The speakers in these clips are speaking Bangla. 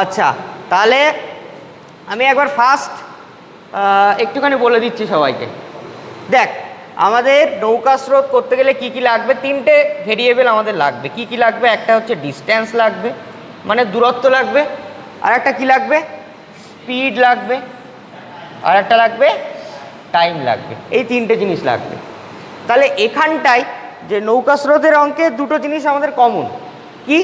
আচ্ছা, তাহলে আমি একবার ফার্স্ট একটুখানি বলে দিচ্ছি সবাইকে। দেখ, আমাদের নৌকা স্রোত করতে গেলে কি কি লাগবে, তিনটে ভেরিয়েবল আমাদের লাগবে। কি কি লাগবে? একটা হচ্ছে ডিস্ট্যান্স লাগবে, মানে দূরত্ব লাগবে। আর একটা কী লাগবে? স্পিড লাগবে। আর একটা লাগবে টাইম লাগবে। এই তিনটে জিনিস লাগবে। তাহলে এখানটায় যে নৌকা স্রোতের অঙ্কে দুটো জিনিস আমাদের কমন। কি?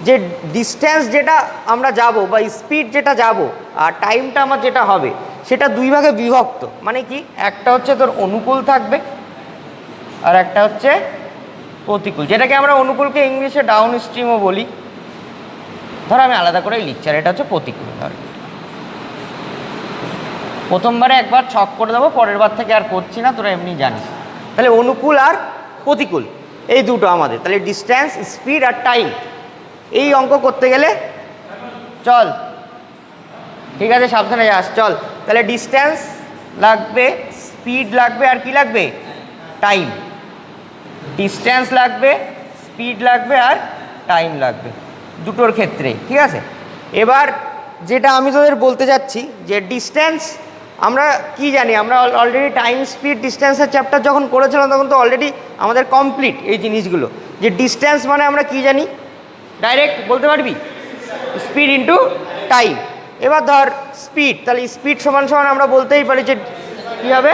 যে ডিস্ট্যান্স যেটা আমরা যাব বা স্পিড যেটা যাব আর টাইমটা আমার যেটা হবে সেটা দুই ভাগে বিভক্ত। মানে কি? একটা হচ্ছে তোর অনুকূল থাকবে আর একটা হচ্ছে প্রতিকূল, যেটাকে আমরা অনুকূলকে ইংলিশে ডাউন স্ট্রিমও বলি। ধর আমি আলাদা করেই লিখছি, আর এটা হচ্ছে প্রতিকূল। ধর প্রথমবারে একবার ছক করে দেবো, পরের বার থেকে আর করছি না, তোরা এমনি জানিস। তাহলে অনুকূল আর প্রতিকূল এই দুটো আমাদের। তাহলে ডিস্ট্যান্স, স্পিড আর টাইম, এই অঙ্ক করতে গেলে চল, ঠিক আছে, সাবধানে যাস, চল। তাহলে ডিস্ট্যান্স লাগবে, স্পিড লাগবে, আর কি লাগবে? টাইম। ডিস্ট্যান্স লাগবে, স্পিড লাগবে, আর টাইম লাগবে দুটোর ক্ষেত্রেই, ঠিক আছে। এবার যেটা আমি তোদের বলতে যাচ্ছি যে ডিস্ট্যান্স, আমরা কি জানি? আমরা অলরেডি টাইম, স্পিড, ডিস্ট্যান্সের চ্যাপ্টার যখন করেছিলাম তখন তো অলরেডি আমাদের কমপ্লিট এই জিনিসগুলো। যে ডিস্ট্যান্স মানে আমরা কি জানি? ডাইরেক্ট বলতে পারবি? Speed into time. এবার ধর স্পিড, তাহলে স্পিড সমান সমান আমরা বলতেই পারি যে কী হবে?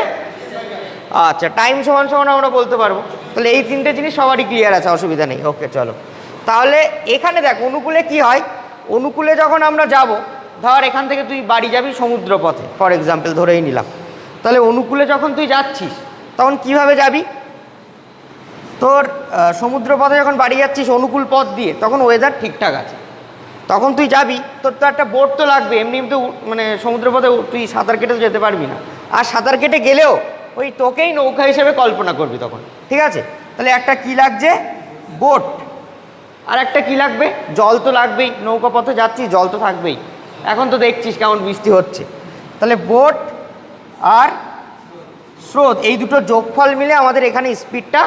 আচ্ছা, টাইম সমান সমান আমরা বলতে পারবো। তাহলে এই তিনটে জিনিস সবারই ক্লিয়ার আছে, অসুবিধা নেই। ওকে, চলো। তাহলে এখানে দেখ, অনুকূলে কি হয়? অনুকূলে যখন আমরা যাব, ধর এখান থেকে তুই বাড়ি যাবি সমুদ্র পথে, ফর এক্সাম্পল ধরেই নিলাম। তাহলে অনুকূলে যখন তুই যাচ্ছিস তখন কিভাবে যাবি? তোর সমুদ্র পথে যখন বাড়ি যাচ্ছিস অনুকূল পথ দিয়ে, তখন ওয়েদার ঠিকঠাক আছে, তখন তুই যাবি। তোর তো একটা বোট তো লাগবে, এমনি তো মানে সমুদ্র পথে তুই সাঁতার কেটে তো যেতে পারবি না। আর সাঁতার কেটে গেলেও ওই তোকেই নৌকা হিসেবে কল্পনা করবি তখন, ঠিক আছে। তাহলে একটা কি লাগছে? বোট। আর একটা কি লাগবে? জল তো লাগবেই, নৌকা পথে যাচ্ছিস, জল তো থাকবেই। এখন তো দেখছিস কেমন বৃষ্টি হচ্ছে। তাহলে বোট আর স্রোত, এই দুটো যোগফল মিলে আমাদের এখানে স্পিডটা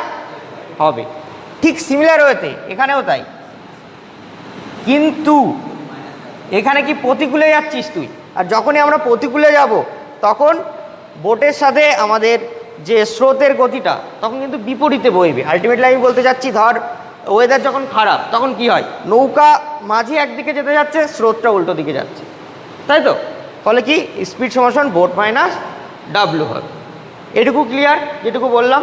হবে। ঠিক সিমিলার ওয়েতে এখানেও তাই। কিন্তু এখানে কি প্রতিকূলে যাচ্ছিস তুই, আর যখনই আমরা প্রতিকূলে যাব তখন বোটের সাথে আমাদের যে স্রোতের গতিটা তখন কিন্তু বিপরীতে বইবে। আলটিমেটলি আমি বলতে যাচ্ছি, ধর ওয়েদার যখন খারাপ তখন কি হয়? নৌকা মাঝি একদিকে যেতে যাচ্ছে, স্রোতটা উল্টো দিকে যাচ্ছে, তাই তো? ফলে কি? স্পিড সমান বোট মাইনাস ডাব্লু হবে। এটুকু ক্লিয়ার যেটুকু বললাম?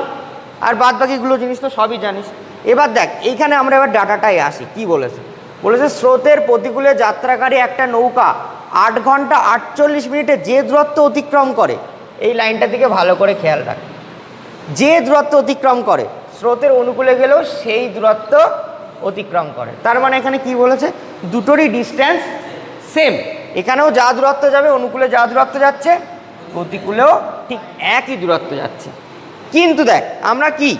আর বাদ বাকিগুলো জিনিস তো সবই জানিস। এবার দেখ, এইখানে আমরা এবার ডাটাটাই আসি। কি বলেছে? বলেছে স্রোতের প্রতিকূলে যাত্রাকারী একটা নৌকা 8 ঘন্টা 48 মিনিটে যে দূরত্ব অতিক্রম করে, এই লাইনটার দিকে ভালো করে খেয়াল রাখ। যে দূরত্ব অতিক্রম করে, স্রোতের অনুকূলে গেলেও সেই দূরত্ব অতিক্রম করে। তার মানে এখানে কি বলেছে? দুটোরই ডিস্ট্যান্স সেম। এখানেও যা দূরত্ব যাবে, অনুকূলে যা দূরত্ব যাচ্ছে, প্রতিকূলেও ঠিক একই দূরত্ব যাচ্ছে। কিন্তু দেখ, আমরা কি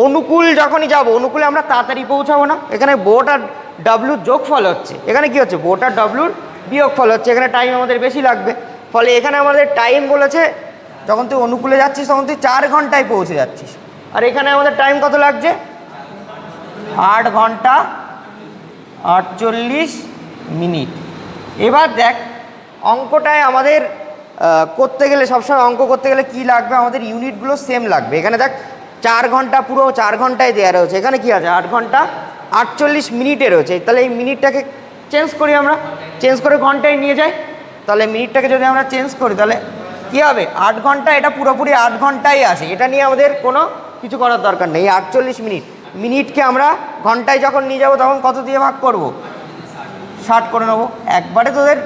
অনুকূল যখনই যাব, অনুকূলে আমরা তাড়াতাড়ি পৌঁছাবো না। এখানে বোট আর ডাব্লুর যোগফল হচ্ছে, এখানে কি হচ্ছে? বোট আর ডাব্লুর বিয়োগফল হচ্ছে। এখানে টাইম আমাদের বেশি লাগবে। ফলে এখানে আমাদের টাইম বলেছে, যখন তুই অনুকূলে যাচ্ছিস তখন তুই 4 ঘন্টায় পৌঁছে যাচ্ছিস। আর এখানে আমাদের টাইম কত লাগছে? 8 ঘন্টা 48 মিনিট। এবার দেখ, অঙ্কটায় আমাদের করতে গেলে, সবসময় অঙ্ক করতে গেলে কি লাগবে? আমাদের ইউনিটগুলো সেম লাগবে। এখানে দেখ 4 ঘন্টা, পুরো 4 ঘন্টায় দেওয়া রয়েছে। এখানে কি আছে? 8 ঘন্টা 48 মিনিটে রয়েছে। তাহলে এই মিনিটটাকে চেঞ্জ করি, আমরা চেঞ্জ করে ঘন্টায় নিয়ে যাই। তাহলে মিনিটটাকে যদি আমরা চেঞ্জ করি তাহলে কী হবে? 8 ঘন্টা, এটা পুরোপুরি 8 ঘন্টাই আছে। এটা নিয়ে আমাদের কোনো কিছু করার দরকার নেই। 48 মিনিট, মিনিটকে আমরা ঘন্টায় যখন নিয়ে যাব তখন কত দিয়ে ভাগ করব? 60 করে নেবো। একবারে তোদের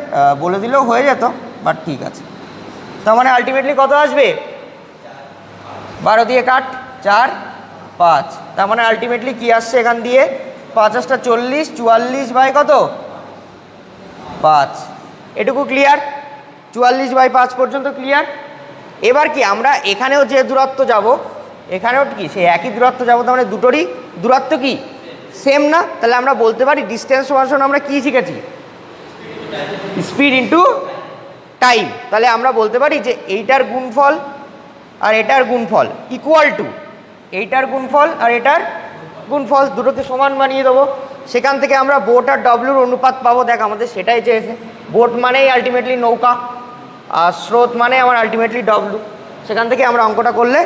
বলে দিলেও হয়ে যেত, বাট ঠিক আছে। তার মানে আলটিমেটলি কত আসবে? 12 দিয়ে কাট, 4, 5। তার মানে আলটিমেটলি কি আসছে এখান দিয়ে? 5 × 40, 44 বাই কত? 5। এটুকু ক্লিয়ার? 44/5 পর্যন্ত ক্লিয়ার? এবার কি, আমরা এখানেও যে দূরত্ব যাব, এখানেও কি সেই একই দূরত্ব যাব। তার মানে দুটোরই দূরত্ব কি সেম না? তাহলে আমরা বলতে পারি ডিস্টেন্স সমান আমরা কি শিখেছি? Speed into time. তাহলে আমরা বলতে পারি যে এইটার গুণফল আর এটার গুণফল ইকুয়াল টু এইটার গুণফল আর এটার গুণফল, দুটোকে সমান বানিয়ে দেবো। সেখান থেকে আমরা বোট আর ডব্লুর অনুপাত পাবো। দেখ আমাদের সেটাই চেয়েছে, বোট মানেই আলটিমেটলি নৌকা আর স্রোত মানে আমার আলটিমেটলি ডব্লু। সেখান থেকে আমরা অঙ্কটা করলে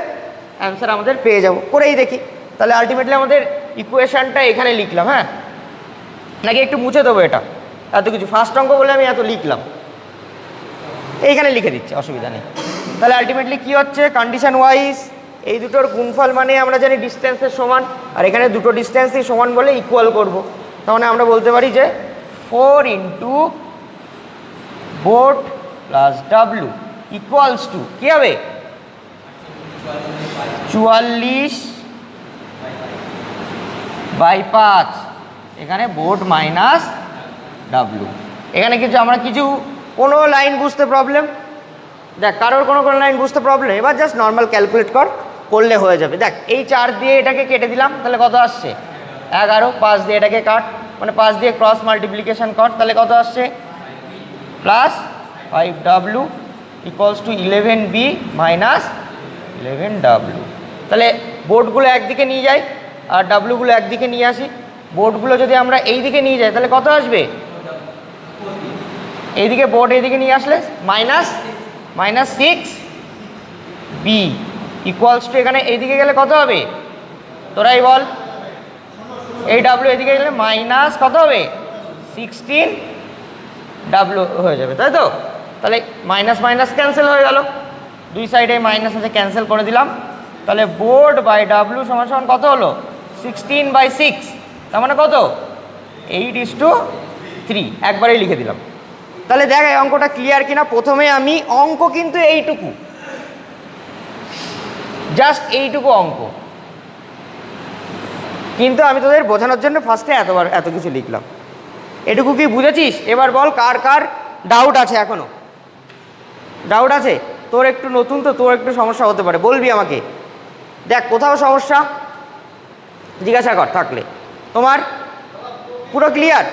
অ্যান্সার আমাদের পেয়ে যাব। করেই দেখি তাহলে আলটিমেটলি আমাদের ইকুয়েশনটা এখানে লিখলাম, হ্যাঁ নাকি একটু মুছে দেবো এটা, এত কিছু ফার্স্ট অঙ্ক বলে আমি এত লিখলাম, এইখানে লিখে দিচ্ছি, অসুবিধা নেই। তাহলে আলটিমেটলি কী হচ্ছে, কন্ডিশন ওয়াইজ এই দুটোর গুণফল মানে আমরা জানি ডিস্টেন্সের সমান, আর এখানে দুটো ডিস্টেন্সই সমান বলে ইকুয়াল করব। তার মানে আমরা বলতে পারি যে 4 into boat plus W equals to কী হবে, 44/5, এখানে বোট মাইনাস ডাব্লু। এখানে কিছু আমরা কোনো লাইন বুঝতে প্রবলেম, দেখ কারোর কোনো লাইন বুঝতে প্রবলেম, এবার জাস্ট নর্মাল ক্যালকুলেট করলে হয়ে যাবে। দেখ এই 4 দিয়ে এটাকে কেটে দিলাম, তাহলে কত আসছে 11, 5 দিয়ে এটাকে কাট, মানে 5 দিয়ে ক্রস মাল্টিপ্লিকেশন কর, তাহলে কত আসছে plus 5w equals to 11b minus 11w। তাহলে বোর্ডগুলো একদিকে নিয়ে যাই আর ডাব্লুগুলো একদিকে নিয়ে আসি। বোর্ডগুলো যদি আমরা এই দিকে নিয়ে যাই তাহলে কত আসবে, এইদিকে বোর্ড এইদিকে নিয়ে আসলে -6b ইকুয়ালস টু, এখানে এইদিকে গেলে কত হবে তোরাই বল, এই ডাব্লু এদিকে গেলে মাইনাস কত হবে 16w হয়ে যাবে, তাই তো। তাহলে মাইনাস মাইনাস ক্যান্সেল হয়ে গেল, দুই সাইডে মাইনাস আছে, ক্যান্সেল করে দিলাম। তাহলে বোর্ড বাই ডাব্লু সমান সমান কত হলো 16/6, তার মানে কত 8:3, একবারেই লিখে দিলাম। তাহলে দেখ এই অঙ্কটা ক্লিয়ার কিনা। প্রথমে আমি অঙ্ক কিন্তু এইটুকু, জাস্ট এইটুকু অঙ্ক, কিন্তু আমি তোদের বোঝানোর জন্য ফার্স্টে এত কিছু লিখলাম। এটুকু কি বুঝেছিস? এবার বল কার কার ডাউট আছে, এখনো ডাউট আছে? তোর একটু নতুন তো, তোর একটু সমস্যা হতে পারে, বলবি আমাকে। দেখ কোথাও সমস্যা জিজ্ঞাসা কর থাকলে। তোমার পুরো ক্লিয়ার?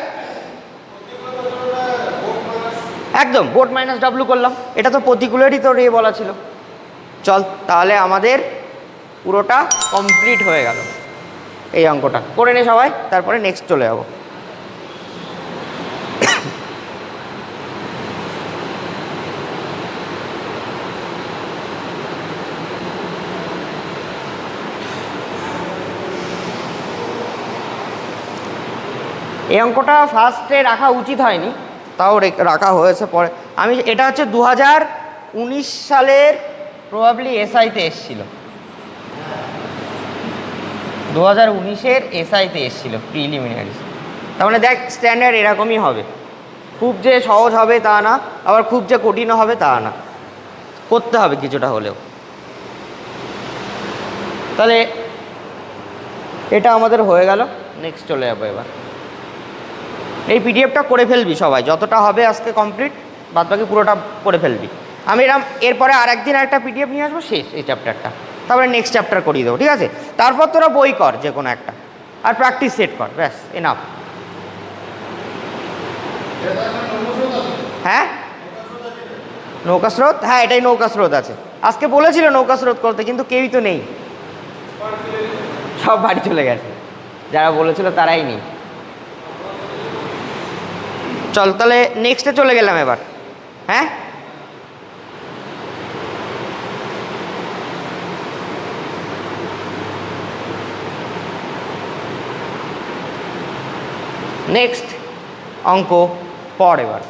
একদম বোট মাইনাস ডাব্লু করলাম, এটা তো প্রতিকূলেরই তোর বলা ছিল। চল তাহলে আমাদের পুরোটা কমপ্লিট হয়ে গেল, এই অঙ্কটা করে নে সবাই, তারপরে নেক্সট চলে যাব। এই অঙ্কটা ফার্স্টে রাখা উচিত হয়নি, তাও রাখা হয়েছে পরে। এটা হচ্ছে 2019 সালের প্রবাবলি এসআইতে এসেছিল, 2019-এর এসআইতে এসেছিল প্রিলিমিনারি। তার মানে দেখ স্ট্যান্ডার্ড এরকমই হবে, খুব যে সহজ হবে তা না, আবার খুব যে কঠিনও হবে তা না, করতে হবে কিছুটা হলেও। তাহলে এটা আমাদের হয়ে গেল, নেক্সট চলে যাবো এবার। এই পিডিএফটা করে ফেলবি সবাই, যতটা হবে আজকে কমপ্লিট, বাদ বাকি পুরোটা করে ফেলবি। আমি এরপরে আর একদিন একটা পিডিএফ নিয়ে আসবো, শেষ এই চ্যাপ্টারটা, তারপরে নেক্সট চ্যাপ্টার করিয়ে দেবো, ঠিক আছে? তারপর তোরা বই কর যে কোনো একটা, আর প্র্যাকটিস সেট কর, ব্যাস এনাফ। হ্যাঁ নৌকা স্রোত, হ্যাঁ এটাই নৌকা স্রোত আছে। আজকে বলেছিল নৌকা স্রোত করতে, কিন্তু কেউই তো নেই, সব বাড়ি চলে গেছে, যারা বলেছিল তারাই নেই। চল তাহলে নেক্সটে চলে গেলাম এবার। হ্যাঁ নেক্সট অঙ্ক পড় এবার,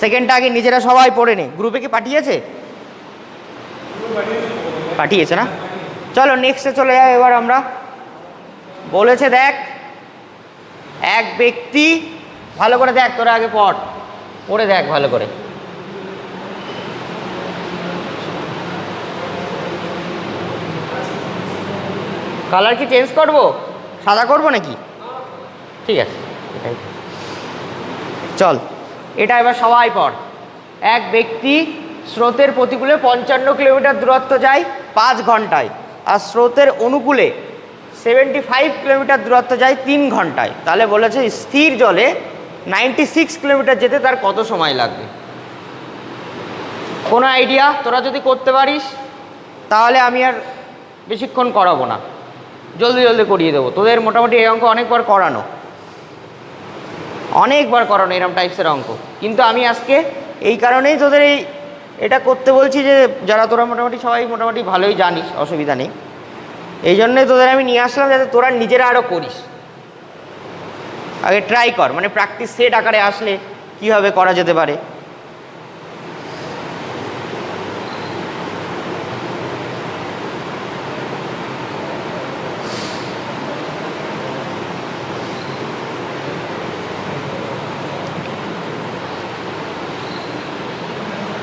সেকেন্ডটা আগে নিজেরা সবাই পড়ে নে। গ্রুপে কি পাঠিয়েছে? পাঠিয়েছে না? চলো নেক্সটে চলে যাই এবার আমরা। বলেছে দেখ এক ব্যক্তি, ভালো করে দেখ, তোরা আগে পড়ে দেখ ভালো করে। কালার কি চেঞ্জ করব, সাদা করব নাকি? ঠিক আছে এটাই চল, এটা এবার সবাই পড়। এক ব্যক্তি স্রোতের প্রতিকূলে 55 কিলোমিটার দূরত্ব যায় 5 ঘন্টায়, আর স্রোতের অনুকূলে 75 কিলোমিটার দূরত্ব যায় 3 ঘন্টায়। তাহলে বলেছে স্থির জলে 96 কিলোমিটার যেতে তার কত সময় লাগবে? কোনো আইডিয়া? তোরা যদি করতে পারিস তাহলে আমি আর বেশিক্ষণ করাবো না, জলদি জলদি করিয়ে দেবো। তোদের মোটামুটি এই অঙ্ক অনেকবার করানো এরকম টাইপসের অঙ্ক, কিন্তু আমি আজকে এই কারণেই তোদের এটা করতে বলছি যে যারা তোরা মোটামুটি সবাই মোটামুটি ভালোই জানিস, অসুবিধা নেই, এই জন্যই তোদের আমি নিয়ে আসলাম যাতে তোরা নিজেরা আরও করিস। আগে ট্রাই কর, মানে প্র্যাকটিস সেট আকারে আসলে কীভাবে করা যেতে পারে।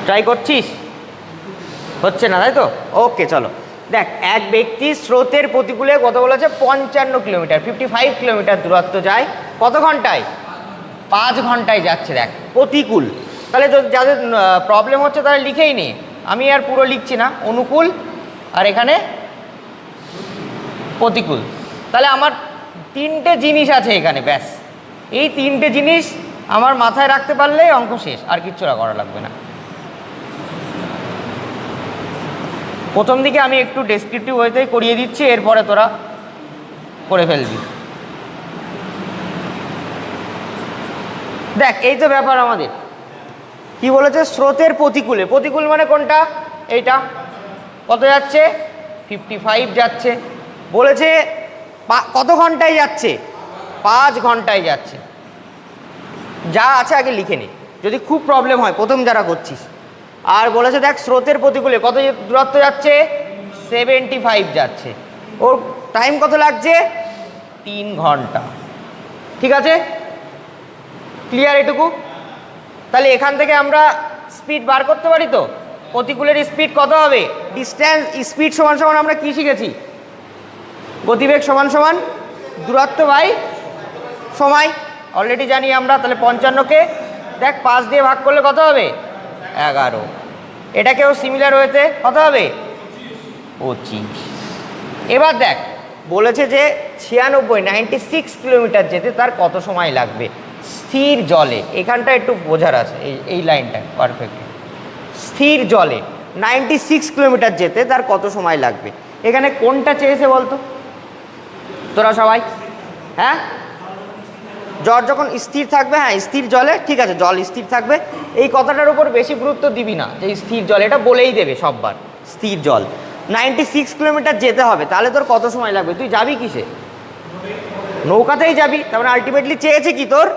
ট্রাই করছিস? হচ্ছে না তাই তো? ওকে চলো দেখ, এক ব্যক্তি স্রোতের প্রতিকূলে কত বলেছে 55 কিলোমিটার 55 কিলোমিটার দূরত্ব যায় কত ঘন্টায়? 5 ঘন্টায় যাচ্ছে। দেখ প্রতিকূল, তাহলে যাদের প্রবলেম হচ্ছে তারা লিখেই নে, আমি আর পুরো লিখছি না, অনুকূল আর এখানে প্রতিকূল। তাহলে আমার 3টে জিনিস আছে এখানে, ব্যাস এই 3টে জিনিস আমার মাথায় রাখতে পারলেই অঙ্ক শেষ, আর কিচ্ছু করা লাগবে না। প্রথম দিকে আমি একটু ডেসক্রিপটিভ ওয়েতেই করিয়ে দিচ্ছি, এরপরে তোরা করে ফেলবি। দেখ এই তো ব্যাপার আমাদের, কি বলেছে? স্রোতের প্রতিকূলে, প্রতিকূল মানে কোনটা? এইটা। কত যাচ্ছে? 55 যাচ্ছে। বলেছে কত ঘন্টায় যাচ্ছে? 5 ঘন্টায় যাচ্ছে। যা আছে আগে লিখে নে, যদি খুব প্রবলেম হয় প্রথম যারা করছিস। আর বলেছে দেখ স্রোতের প্রতিকূলে কত দূরত্ব যাচ্ছে? 75 যাচ্ছে। ওর টাইম কত লাগছে? 3 ঘন্টা। ঠিক আছে, ক্লিয়ার এটুকু? তাহলে এখান থেকে আমরা স্পিড বার করতে পারি তো। প্রতিকূলের স্পিড কত হবে? ডিস্ট্যান্স স্পিড সমান সমান আমরা কি শিখেছি? গতিবেগ সমান সমান দূরত্ব বাই সময়, অলরেডি জানি আমরা। তাহলে 55কে দেখ 5 দিয়ে ভাগ করলে কত হবে? 11। এটাকেও সিমিলার ওয়েতে কত হবে? 25। এবার দেখ বলেছে যে 96 কিলোমিটার যেতে তার কত সময় লাগবে স্থির জলে। এখানটা একটু বোঝার আছে, এই লাইনটা পারফেক্ট। স্থির জলে 96 কিলোমিটার যেতে তার কত সময় লাগবে, এখানে কোনটা চেয়েছে বলতো তোরা সবাই? হ্যাঁ, জল যখন স্থির থাকবে, হ্যাঁ স্থির জলে, ঠিক আছে জল স্থির থাকবে, এই কথাটার উপর বেশি গুরুত্ব দিবি না যে স্থির জল, এটা বলেই দেবে সববার। স্থির জল 96 কিলোমিটার যেতে হবে, তাহলে তোর কত সময় লাগবে? তুই যাবি কিসে? নৌকাতেই যাবি। তার মানে আলটিমেটলি চেয়েছে কি তোর?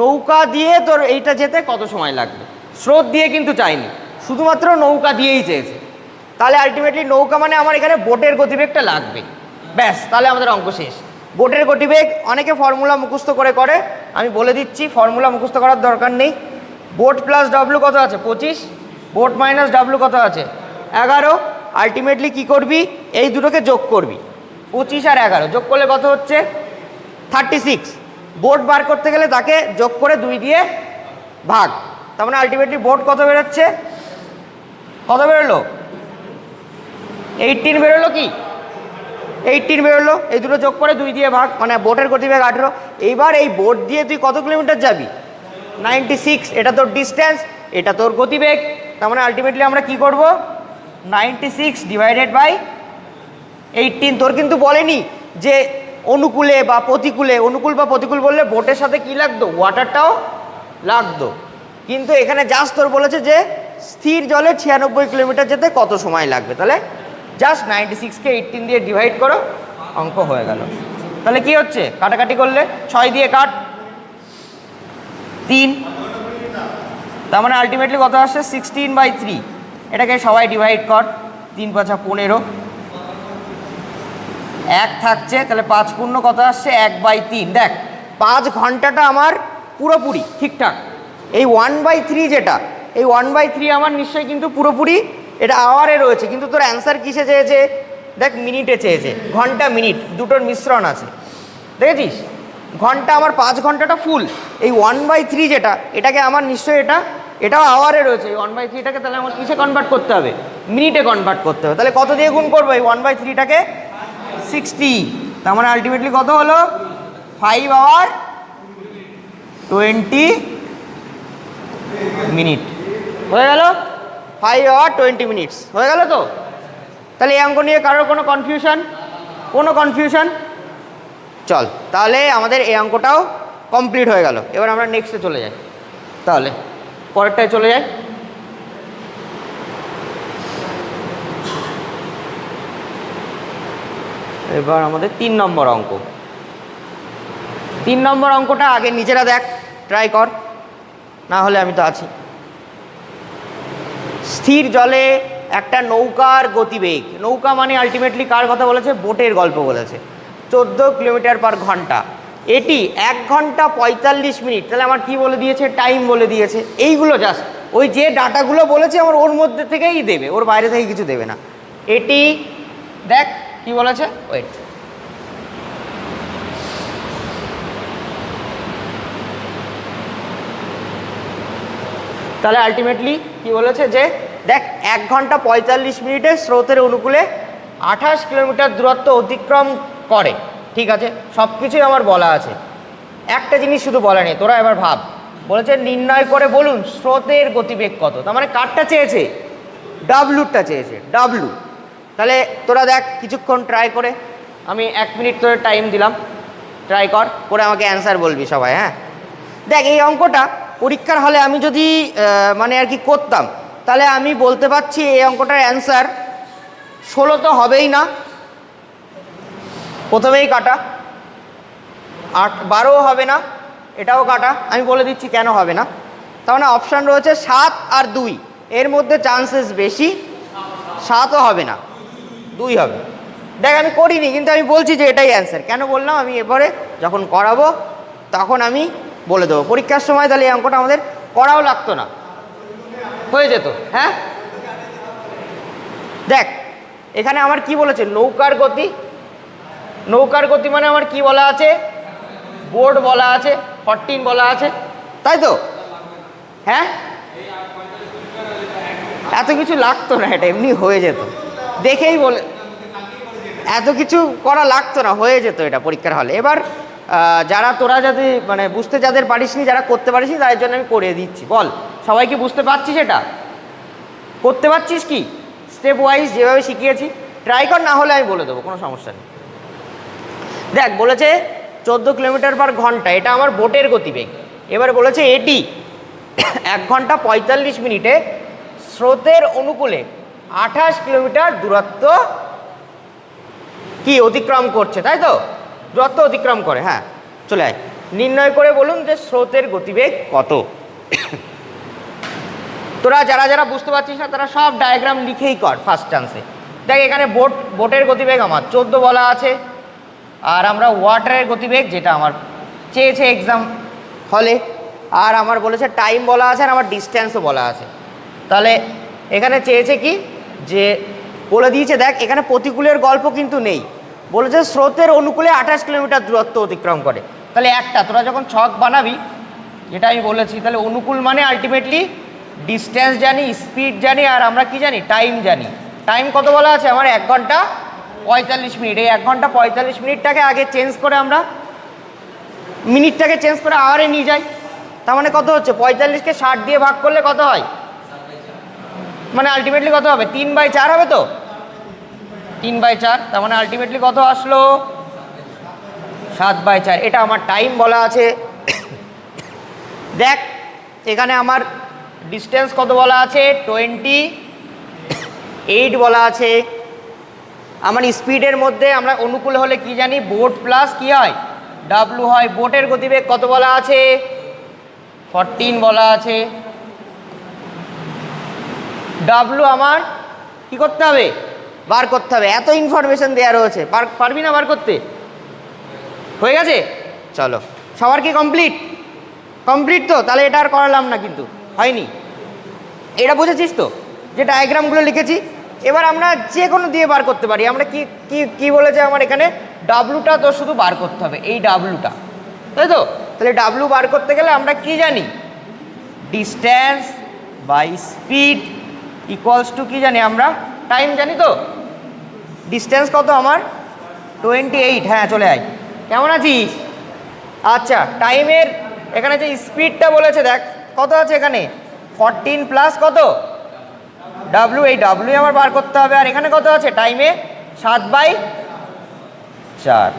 নৌকা দিয়ে তোর এইটা যেতে কত সময় লাগবে। স্রোত দিয়ে কিন্তু চাইনি, শুধুমাত্র নৌকা দিয়েই চেয়েছে। তাহলে আলটিমেটলি নৌকা মানে আমার এখানে বোটের গতিবেগটা লাগবে, ব্যাস তাহলে আমাদের অঙ্ক শেষ। বোটের গতিবেগ অনেকে ফর্মুলা মুখস্থ করে, আমি বলে দিচ্ছি ফর্মুলা মুখস্থ করার দরকার নেই। বোট প্লাস ডাব্লু কত আছে? 25। বোট মাইনাস ডাব্লু কত আছে? 11। আলটিমেটলি কি করবি? এই দুটোকে যোগ করবি, 25 আর 11 যোগ করলে কত হচ্ছে? 36। বোট বার করতে গেলে তাকে যোগ করে 2 দিয়ে ভাগ, তার মানে আলটিমেটলি বোট কত বেরোচ্ছে? কত বেরোলো? 18 বেরোলো। কি 18 বেরোলো? এই দুটো যোগ করে 2 দিয়ে ভাগ, মানে বোটের গতিবেগ 18। এইবার এই বোট দিয়ে তুই কত কিলোমিটার যাবি? 96। এটা তোর ডিস্ট্যান্স, এটা তোর গতিবেগ। তার মানে আলটিমেটলি আমরা কি করব? 96 ডিভাইডেড বাই 18। তোর কিন্তু বলেনি যে অনুকূলে বা প্রতিকূলে, অনুকূল বা প্রতিকূল বললে বোটের সাথে কি লাগতো? ওয়াটারটাও লাগতো, কিন্তু এখানে জাস্ট তোর বলেছে যে স্থির জলে 96 কিলোমিটার যেতে কত সময় লাগবে। তাহলে জাস্ট 96কে 18 দিয়ে ডিভাইড করো, অঙ্ক হয়ে গেল। তাহলে কি হচ্ছে? কাটাকাটি করলে 6 দিয়ে কাট, 3, তার মানে আলটিমেটলি কত আসছে? 16/3। এটাকে সবাই ডিভাইড কর, 3 × 5 = 15, 1 থাকছে, তাহলে 5 পূর্ণ কত আসছে? 1/3। দেখ 5 ঘন্টাটা আমার পুরোপুরি ঠিকঠাক। এই 1/3 যেটা, এই 1/3 আমার নিশ্চয়ই কিন্তু পুরোপুরি এটা আওয়ারে রয়েছে, কিন্তু তোর অ্যান্সার কিসে চেয়েছে? দেখ মিনিটে চেয়েছে, ঘন্টা মিনিট দুটোর মিশ্রণ আছে, দেখেছিস? ঘন্টা আমার 5 ঘন্টাটা ফুল, এই 1/3 যেটা, এটাকে আমার নিশ্চয়ই এটাও আওয়ারে রয়েছে। এই 1/3টাকে তাহলে আমার কিসে কনভার্ট করতে হবে? মিনিটে কনভার্ট করতে হবে। তাহলে কত দিয়ে গুণ করবো এই 1/3টাকে? 60। তার মানে আলটিমেটলি কত হলো? 5 আওয়ার 20 মিনিট হয়ে গেল। 5 আওয়ার 20 মিনিটস হয়ে গেল তো? তাহলে এই অঙ্ক নিয়ে কারোর কোনো কনফিউশন? কোনো কনফিউশন? চল, তাহলে আমাদের এই অঙ্কটাও কমপ্লিট হয়ে গেল। এবার আমরা নেক্সটে চলে যাই, তাহলে পরেরটায় চলে যাই। এবার আমাদের 3 নম্বর অঙ্ক। 3 নম্বর অঙ্কটা আগে নিজেরা দেখ, ট্রাই কর, না হলে আমি তো আছি। স্থির জলে একটা নৌকার গতিবেগ, নৌকা মানে আলটিমেটলি কার কথা বলেছে? বোটের গল্প বলেছে। 14 কিলোমিটার পার ঘন্টা, এটি 1 ঘন্টা 45 মিনিট। তাহলে আমার কি বলে দিয়েছে? টাইম বলে দিয়েছে। এইগুলো জাস্ট ওই যে ডাটাগুলো বলেছে আমার ওর মধ্যে থেকেই দেবে, ওর বাইরে থেকে কিছু দেবে না। এটি দেখ কি বলেছে, ওয়েট, তাহলে আলটিমেটলি কি বলেছে যে দেখ 1 ঘন্টা 45 মিনিটে স্রোতের অনুকূলে 28 কিলোমিটার দূরত্ব অতিক্রম করে। ঠিক আছে, সব কিছুই আমার বলা আছে, একটা জিনিস শুধু বলা নেই। তোরা এবার ভাব, বলেছে নির্ণয় করে বলুন স্রোতের গতিবেগ কত। তার মানে কারটা চেয়েছে? ডাব্লুটা চেয়েছে, ডাব্লু। তাহলে তোরা দেখ কিছুক্ষণ ট্রাই করে, আমি 1 মিনিট তোদের টাইম দিলাম, ট্রাই কর করে আমাকে অ্যান্সার বলবি সবাই। হ্যাঁ, দেখ এই অঙ্কটা পরীক্ষার হলে আমি যদি মানে আর কি করতাম, তাহলে আমি বলতে পারছি এই অঙ্কটার অ্যান্সার 16 তো হবেই না, প্রথমেই কাটা। 12ও হবে না, এটাও কাটা। আমি বলে দিচ্ছি কেন হবে না। তার মানে অপশান রয়েছে 7 আর 2, এর মধ্যে চান্সেস বেশি 7ও হবে না, 2 হবে। দেখ আমি করিনি, কিন্তু আমি বলছি যে এটাই অ্যান্সার। কেন বললাম? আমি এবারে যখন করাবো তখন আমি বলে দেবো। পরীক্ষার সময় তাহলে এই অঙ্কটা আমাদের করাও লাগতো না, হয়ে যেত। হ্যাঁ, দেখ এখানে আমার কি বলেছে? নৌকার গতি। নৌকার গতি মানে আমার কি বলা আছে? বোর্ড বলা আছে, 14 বলা আছে, তাই তো? হ্যাঁ, এত কিছু লাগতো না, এটা এমনি হয়ে যেত, দেখেই বলে এত কিছু করা লাগতো না, হয়ে যেত এটা পরীক্ষার হলে। এবার যারা তোরা যাতে মানে বুঝতে যাদের পারিসনি, যারা করতে পারিসনি, তাদের জন্য আমি করিয়ে দিচ্ছি। বল সবাই কি বুঝতে পারছিস? এটা করতে পারছিস কি? স্টেপ ওয়াইজ যেভাবে শিখিয়েছি ট্রাই কর, না হলে আমি বলে দেবো, কোনো সমস্যা নেই। দেখ বলেছে 14 কিলোমিটার পার ঘন্টা, এটা আমার বোটের গতিবেগ। এবার বলেছে এটি 1 ঘন্টা 45 মিনিটে স্রোতের অনুকূলে 28 কিলোমিটার দূরত্ব কি অতিক্রম করছে, তাই তো? দূরত্ব অতিক্রম করে। হ্যাঁ, চলে আয়। নির্ণয় করে বলুন যে স্রোতের গতিবেগ কত। তোরা যারা যারা বুঝতে পারছিস না তারা সব ডায়াগ্রাম লিখেই কর ফার্স্ট চান্সে। দেখ এখানে বোটের গতিবেগ আমার 14 বলা আছে, আর আমরা ওয়াটারের গতিবেগ যেটা আমার চেয়েছে এক্সাম হলে, আর আমার বলেছে টাইম বলা আছে, আর আমার ডিস্ট্যান্সও বলা আছে। তাহলে এখানে চেয়েছে কি যে বলে দিয়েছে, দেখ এখানে প্রতিকূলের গল্প কিন্তু নেই, বলেছে স্রোতের অনুকূলে 28 কিলোমিটার দূরত্ব অতিক্রম করে। তাহলে একটা তোরা যখন ছক বানাবি, যেটা আমি বলেছি, তাহলে অনুকূল মানে আলটিমেটলি ডিস্ট্যান্স জানি, স্পিড জানি, আর আমরা কি জানি? টাইম জানি। টাইম কত বলা আছে আমার? 1 ঘন্টা 45 মিনিট। এই 1 ঘন্টা 45 মিনিটটাকে আগে চেঞ্জ করে আমরা মিনিটটাকে চেঞ্জ করে আওয়ারে নিয়ে যাই। তার মানে কত হচ্ছে? 45কে 60 দিয়ে ভাগ করলে কত হয়? মানে আলটিমেটলি কত হবে? 3/4 হবে তো, 3/4। তার মানে আলটিমেটলি কত আসলো? 7/4। এটা আমার টাইম বলা আছে। দেখ এখানে আমার ডিস্টেন্স কত বলা আছে? 28 বলা আছে। আমার স্পিডের মধ্যে আমরা অনুকূল হলে কি জানি? বোট প্লাস কি হয়? ডাব্লু হয়। বোটের গতিবেগ কত বলা আছে? 14 বলা আছে। ডাব্লু আমার কি করতে হবে? বার করতে হবে। এত ইনফরমেশন দেওয়া রয়েছে, পারবি না বার করতে? হয়ে গেছে, চলো। সবার কি কমপ্লিট? কমপ্লিট তো? তাহলে এটা আর করালাম না, কিন্তু হয়নি। এটা বুঝেছিস তো যে ডায়াগ্রামগুলো লিখেছি? এবার আমরা যে কোনো দিয়ে বার করতে পারি। আমরা কি কি কি বলেছে আমার এখানে? ডাব্লুটা তো শুধু বার করতে হবে, এই ডাব্লুটা, তাই তো? তাহলে ডাব্লু বার করতে গেলে আমরা কি জানি? Distance by speed equals to কি জানি আমরা? টাইম জানি তো? ডিস্ট্যান্স কত আমার? 28। হ্যাঁ, চলে আয়। কেমন আছিস? আচ্ছা, টাইমের এখানে যে স্পিডটা বলেছে, দেখ কত আছে এখানে? 14 প্লাস কত? ডাব্লু। এই ডাব্লুই আমার বার করতে হবে। আর এখানে কত আছে? টাইমে 7/4। 4,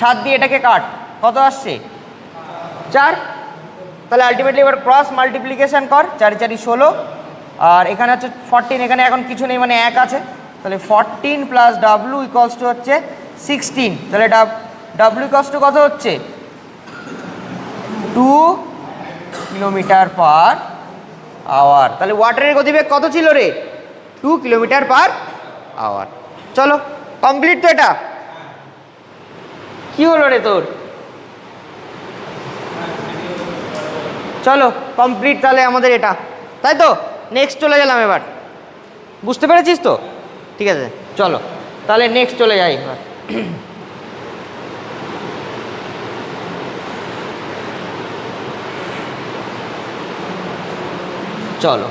7 দিয়ে এটাকে কাট, কত আসছে 4। তাহলে আলটিমেটলি এবার ক্রস মাল্টিপ্লিকেশন কর, 4 4 16, আর এখানে হচ্ছে 14, এখানে এখন কিছু নেই মানে 1 আছে, তাহলে 14 প্লাস ডাব্লু ইকুয়ালস টু হচ্ছে 16। তাহলে ডাব্লু ইকুয়ালস টু কত হচ্ছে 2 কিলোমিটার পার আওয়ার। তাহলে ওয়াটারের গতিবেগ কত ছিল রে 2 কিলোমিটার পার আওয়ার। চলো কমপ্লিট তো, এটা কি হলো রে তোর, চলো কমপ্লিট তাহলে আমাদের এটা, তাই তো। নেক্সট চলে গেলাম এবার, বুঝতে পেরেছিস তো, ঠিক আছে চলো তাহলে নেক্সট চলে যাই এবার। চলো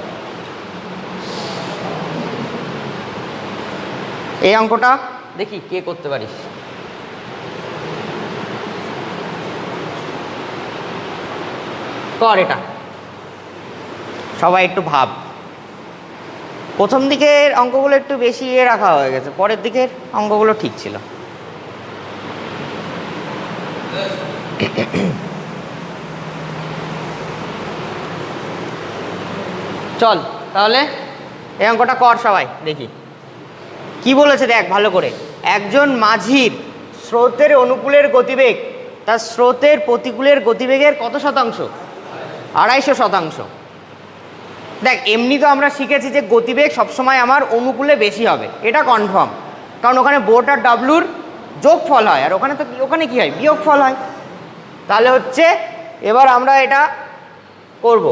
এই অঙ্কটা দেখি কে করতে পারিস। কর এটা, সবাই একটু ভাব। প্রথম দিকের অঙ্কগুলো একটু বেশি রাখা হয়ে গেছে, পরের দিকের অঙ্কগুলো ঠিক ছিল। চল তাহলে এই অঙ্কটা কর সবাই, দেখি কি বলেছে দেখ ভালো করে। একজন মাঝির স্রোতের অনুকূলের গতিবেগ তার স্রোতের প্রতিকূলের গতিবেগের কত শতাংশ, 250%। দেখ এমনি তো আমরা শিখেছি যে গতিবেগ সবসময় আমার অনুকূলে বেশি হবে, এটা কনফার্ম, কারণ ওখানে বোট আর ডাব্লুর যোগফল হয়, আর ওখানে তো ওখানে কী হয় বিয়োগফল হয়। তাহলে হচ্ছে এবার আমরা এটা করব,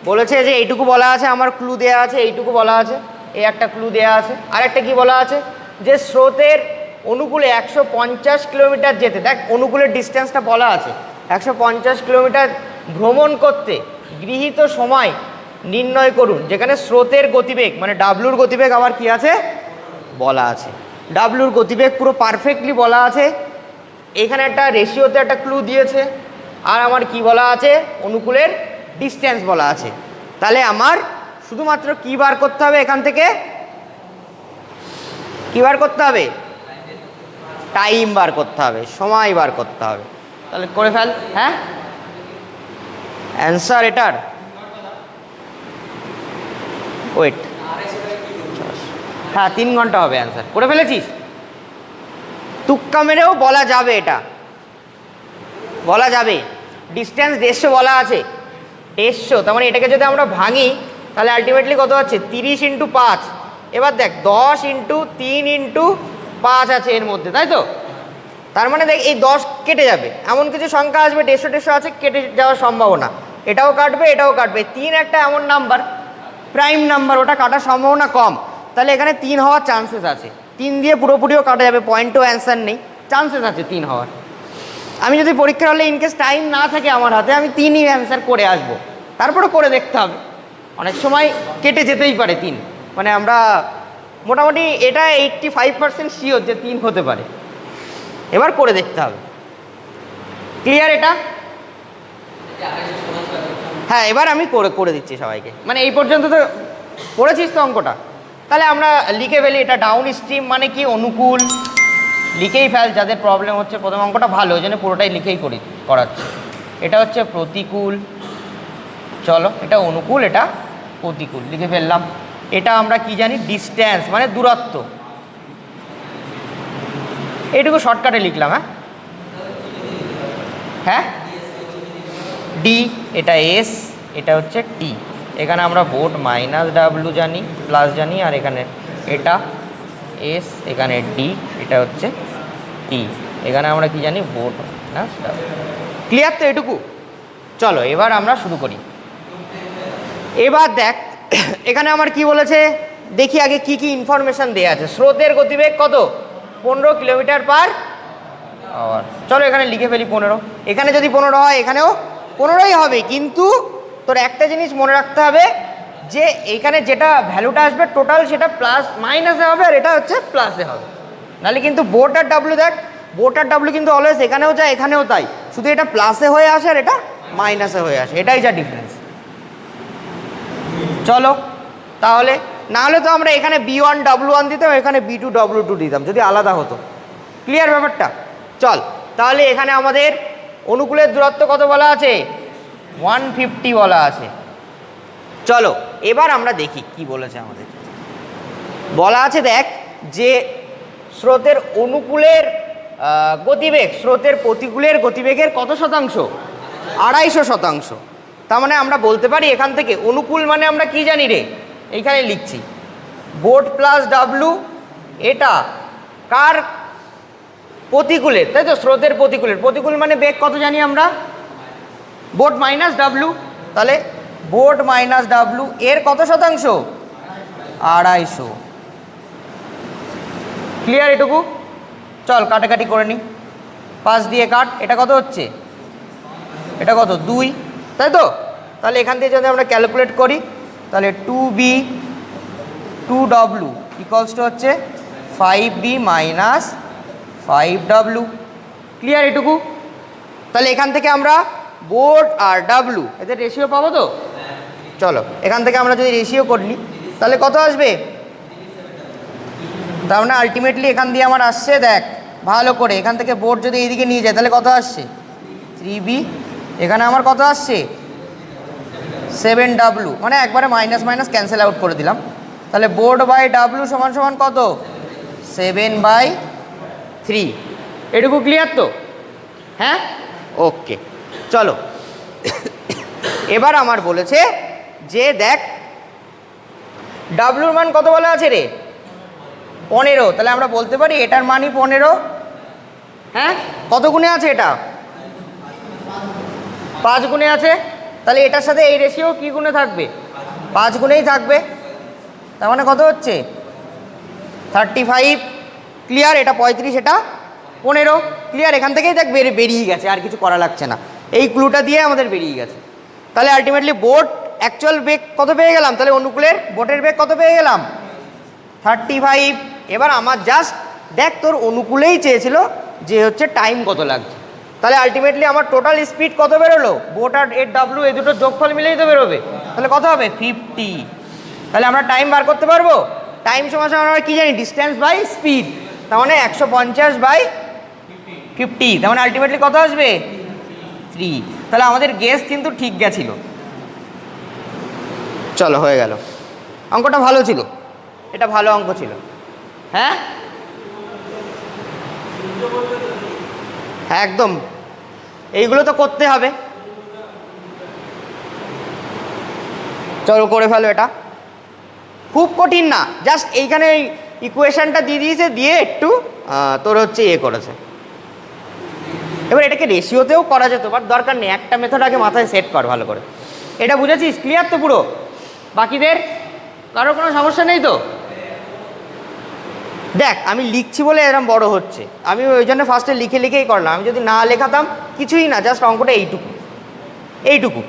বলেছে যে এইটুকু বলা আছে, আমার ক্লু দেওয়া আছে, এইটুকু বলা আছে, এই একটা ক্লু দেওয়া আছে, আর একটা কী বলা আছে যে স্রোতের অনুকূলে 150 কিলোমিটার যেতে, দেখ অনুকূলের ডিস্টেন্সটা বলা আছে, 150 কিলোমিটার ভ্রমণ করতে গৃহীত সময় নির্ণয় করুন, যেখানে স্রোতের গতিবেগ মানে ডাব্লুর গতিবেগ আবার কি আছে বলা আছে। ডাব্লুর গতিবেগ পুরো পারফেক্টলি বলা আছে, এখানে একটা রেশিওতে একটা ক্লু দিয়েছে, আর আমার কি বলা আছে অনুকূলের ডিস্টেন্স বলা আছে। তাহলে আমার শুধুমাত্র কি বার করতে হবে এখান থেকে, কি বার করতে হবে, টাইম বার করতে হবে, সময় বার করতে হবে। তাহলে করে ফেল। হ্যাঁ অ্যান্সার এটার ওয়েট, হ্যাঁ 3 ঘন্টা হবে অ্যান্সার, করে ফেলেছিস। তুক্কা মেরেও বলা যাবে, এটা বলা যাবে। ডিস্টেন্স 150 বলা আছে, 150, তার মানে এটাকে যদি আমরা ভাঙি তাহলে আলটিমেটলি কত হচ্ছে 30 × 5। এবার দেখ 10 × 3 × 5 আছে এর মধ্যে, তাই তো। তার মানে দেখ এই 10 কেটে যাবে, এমন কিছু সংখ্যা আসবে 150 আছে কেটে যাওয়ার সম্ভাবনা, এটাও কাটবে এটাও কাটবে। 3 একটা এমন নাম্বার প্রাইম নাম্বার, ওটা কাটার সম্ভাবনা কম, তাহলে এখানে 3 হওয়ার চান্সেস আছে। 3 দিয়ে পুরোপুরিও কাটা যাবে, পয়েন্টও অ্যান্সার নেই, চান্সেস আছে 3 হওয়ার। আমি যদি পরীক্ষার হলে ইনকেস টাইম না থাকে আমার হাতে, আমি 3ই অ্যান্সার করে আসবো, তারপরে করে দেখতে হবে, অনেক সময় কেটে যেতেই পারে 3, মানে আমরা মোটামুটি এটা 85% শিওর যে 3 হতে পারে, এবার করে দেখতে হবে। ক্লিয়ার এটা? হ্যাঁ এবার আমি করে দিচ্ছি সবাইকে, মানে এই পর্যন্ত তো পড়েছিস তো অঙ্কটা। তাহলে আমরা লিখে ফেলি, এটা ডাউন স্ট্রিম মানে কি অনুকূল, লিখেই ফেল, যাদের প্রবলেম হচ্ছে। প্রথম অঙ্কটা ভালো, ওই জন্য পুরোটাই লিখেই করাচ্ছে। এটা হচ্ছে প্রতিকূল, চলো এটা অনুকূল এটা প্রতিকূল লিখে ফেললাম। এটা আমরা কি জানি ডিস্ট্যান্স মানে দূরত্ব, এইটুকু শর্টকাটে লিখলাম। হ্যাঁ হ্যাঁ ডি, এটা এস, এটা হচ্ছে টি। এখানে আমরা বোট মাইনাস ডাব্লু জানি, প্লাস জানি, আর এখানে এটা এস, এখানে ডি, এটা হচ্ছে টি। এখানে আমরা কি জানি বোট মাইনাস ডাব্লু। ক্লিয়ার তো এটুকু? চলো এবার আমরা শুরু করি। এবার দেখ এখানে আমার কি বলেছে দেখি আগে কি কি ইনফরমেশন দেওয়া আছে। স্রোতের গতিবেগ কত 15 কিলোমিটার পার আওয়ার। চলো এখানে লিখে ফেলি 15। এখানে যদি 15 হয় এখানেও 15ই হবে, কিন্তু তোর একটা জিনিস মনে রাখতে হবে যে এইখানে যেটা ভ্যালুটা আসবে টোটাল সেটা প্লাস মাইনাসে হবে, আর এটা হচ্ছে প্লাসে হবে। নাহলে কিন্তু বোট আর ডাব্লু, দেখ বোট আর ডাব্লু কিন্তু অলওয়েজ এখানেও যায় এখানেও তাই, শুধু এটা প্লাসে হয়ে আসে আর এটা মাইনাসে হয়ে আসে, এটাই যা ডিফারেন্স। চলো তাহলে, না হলে তো আমরা এখানে B1 W1 দিতাম, এখানে B2 W2 দিতাম যদি আলাদা হতো। ক্লিয়ার ব্যাপারটা? চল তাহলে এখানে আমাদের অনুকূলের দূরত্ব কত বলা আছে? 150 বলা আছে। চলো এবার আমরা দেখি কি বলেছে আমাদের। বলা আছে দেখ যে স্রোতের অনুকূলের গতিবেগ স্রোতের প্রতিকূলের গতিবেগের কত শতাংশ? 250%। তার মানে আমরা বলতে পারি এখান থেকে অনুকূল মানে আমরা কি জানি রে, এইখানে লিখছি বোট প্লাস ডাব্লু, এটা কার প্রতিকূলের, তাই তো? স্রোতের প্রতিকূলের। প্রতিকূল মানে বেগ কত জানি আমরা? Boat minus W. তাহলে বোট মাইনাস ডাব্লু এর কত শতাংশ? 250। ক্লিয়ার এটুকু? চল কাটাকাটি করে নিই, 5 দিয়ে কাট। এটা কত হচ্ছে? এটা কত? 2, তাই তো? তাহলে এখান থেকে যদি আমরা ক্যালকুলেট করি তাহলে 2b 2w ইকুয়ালস টু হচ্ছে 5b মাইনাস 5w। ক্লিয়ার এটুকু? তাহলে এখান থেকে আমরা বোট আর ডাব্লু এদের রেশিও পাবো তো? চলো এখান থেকে আমরা যদি রেশিও করি তাহলে কত আসবে? তার মানে আলটিমেটলি এখান দিয়ে আমার আসছে, দেখ ভালো করে, এখান থেকে বোট যদি এইদিকে নিয়ে যায় তাহলে কত আসছে? 3b। এখানে আমার কত আসছে? 7w, মানে একবারে মাইনাস মাইনাস ক্যান্সেল আউট করে দিলাম। তাহলে বোট বাই ডাব্লু সমান সমান কত? 7/3। এটুকু ক্লিয়ার তো? হ্যাঁ, ওকে। চলো এবার আমার বলেছে যে দেখ ডাব্লুর মান কত বলা আছে রে? 15। তাহলে আমরা বলতে পারি এটার মানই 15। হ্যাঁ, কত গুণে আছে এটা? 5 গুণে আছে। তাহলে এটার সাথে এই রেশিও কি গুণে থাকবে? 5 গুণেই থাকবে। তার মানে কত হচ্ছে? 35। ক্লিয়ার? এটা 35, এটা 15। ক্লিয়ার? এখান থেকেই দেখ বেরিয়ে গেছে, আর কিছু করা লাগছে না, এই ক্লুটা দিয়ে আমাদের বেরিয়ে গেছে। তাহলে আলটিমেটলি বোট অ্যাকচুয়াল বেগ কত পেয়ে গেলাম? তাহলে অনুকূলের বোটের বেগ কত পেয়ে গেলাম? 35। এবার আমার জাস্ট দেখ তোর অনুকূলেই চেয়েছিল যে হচ্ছে টাইম কত লাগছে। তাহলে আলটিমেটলি আমার টোটাল স্পিড কত বেরোলো? বোট আর এর ডাব্লু এই দুটো যোগফল মিলেই তো বেরোবে। তাহলে কত হবে? 50। তাহলে আমরা টাইম বার করতে পারবো। টাইম সমান আমরা কি জানি? Distance by speed. তার মানে 150/50। তার মানে আলটিমেটলি কত আসবে? 3। তাহলে আমাদের গেস কিন্তু ঠিক গেছিল। চলো হয়ে গেল, অঙ্কটা ভালো ছিল, এটা ভালো অঙ্ক ছিল। হ্যাঁ হ্যাঁ একদম, এইগুলো তো করতে হবে। চলো করে ফেলো, এটা খুব কঠিন না, জাস্ট এইখানে ইকুয়েশনটা দিয়ে দিয়েছে, দিয়ে একটু তোর হচ্ছে করেছে। এবার এটাকে রেশিওতেও করা যেত, বাট দরকার নেই, একটা মেথড আগে মাথায় সেট কর ভালো করে। এটা বুঝেছিস? ক্লিয়ার তো পুরো? বাকিদের কারো কোনো সমস্যা নেই তো? দেখ আমি লিখছি বলে এরকম বড় হচ্ছে, আমি ওই জন্য ফার্স্টে লিখেই করলাম। আমি যদি না লেখাতাম কিছুই না, জাস্ট অঙ্কটা এইটুকু।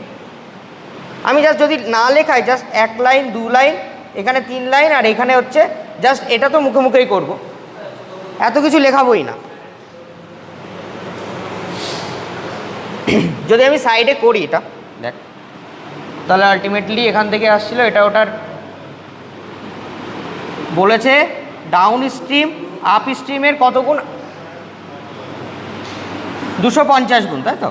আমি জাস্ট যদি না লেখাই, জাস্ট 1 লাইন 2 লাইন, এখানে 3 লাইন, আর এখানে হচ্ছে জাস্ট এটা তো মুখে মুখেই করবো, এত কিছু লেখাবই না। যদি আমি সাইডে করি এটা দেখ, তাহলে আলটিমেটলি এখান থেকে আসছিল এটা ওটার বলেছে ডাউন স্ট্রিম আপ স্ট্রিমের কত গুণ? 250 গুণ, তাই তো?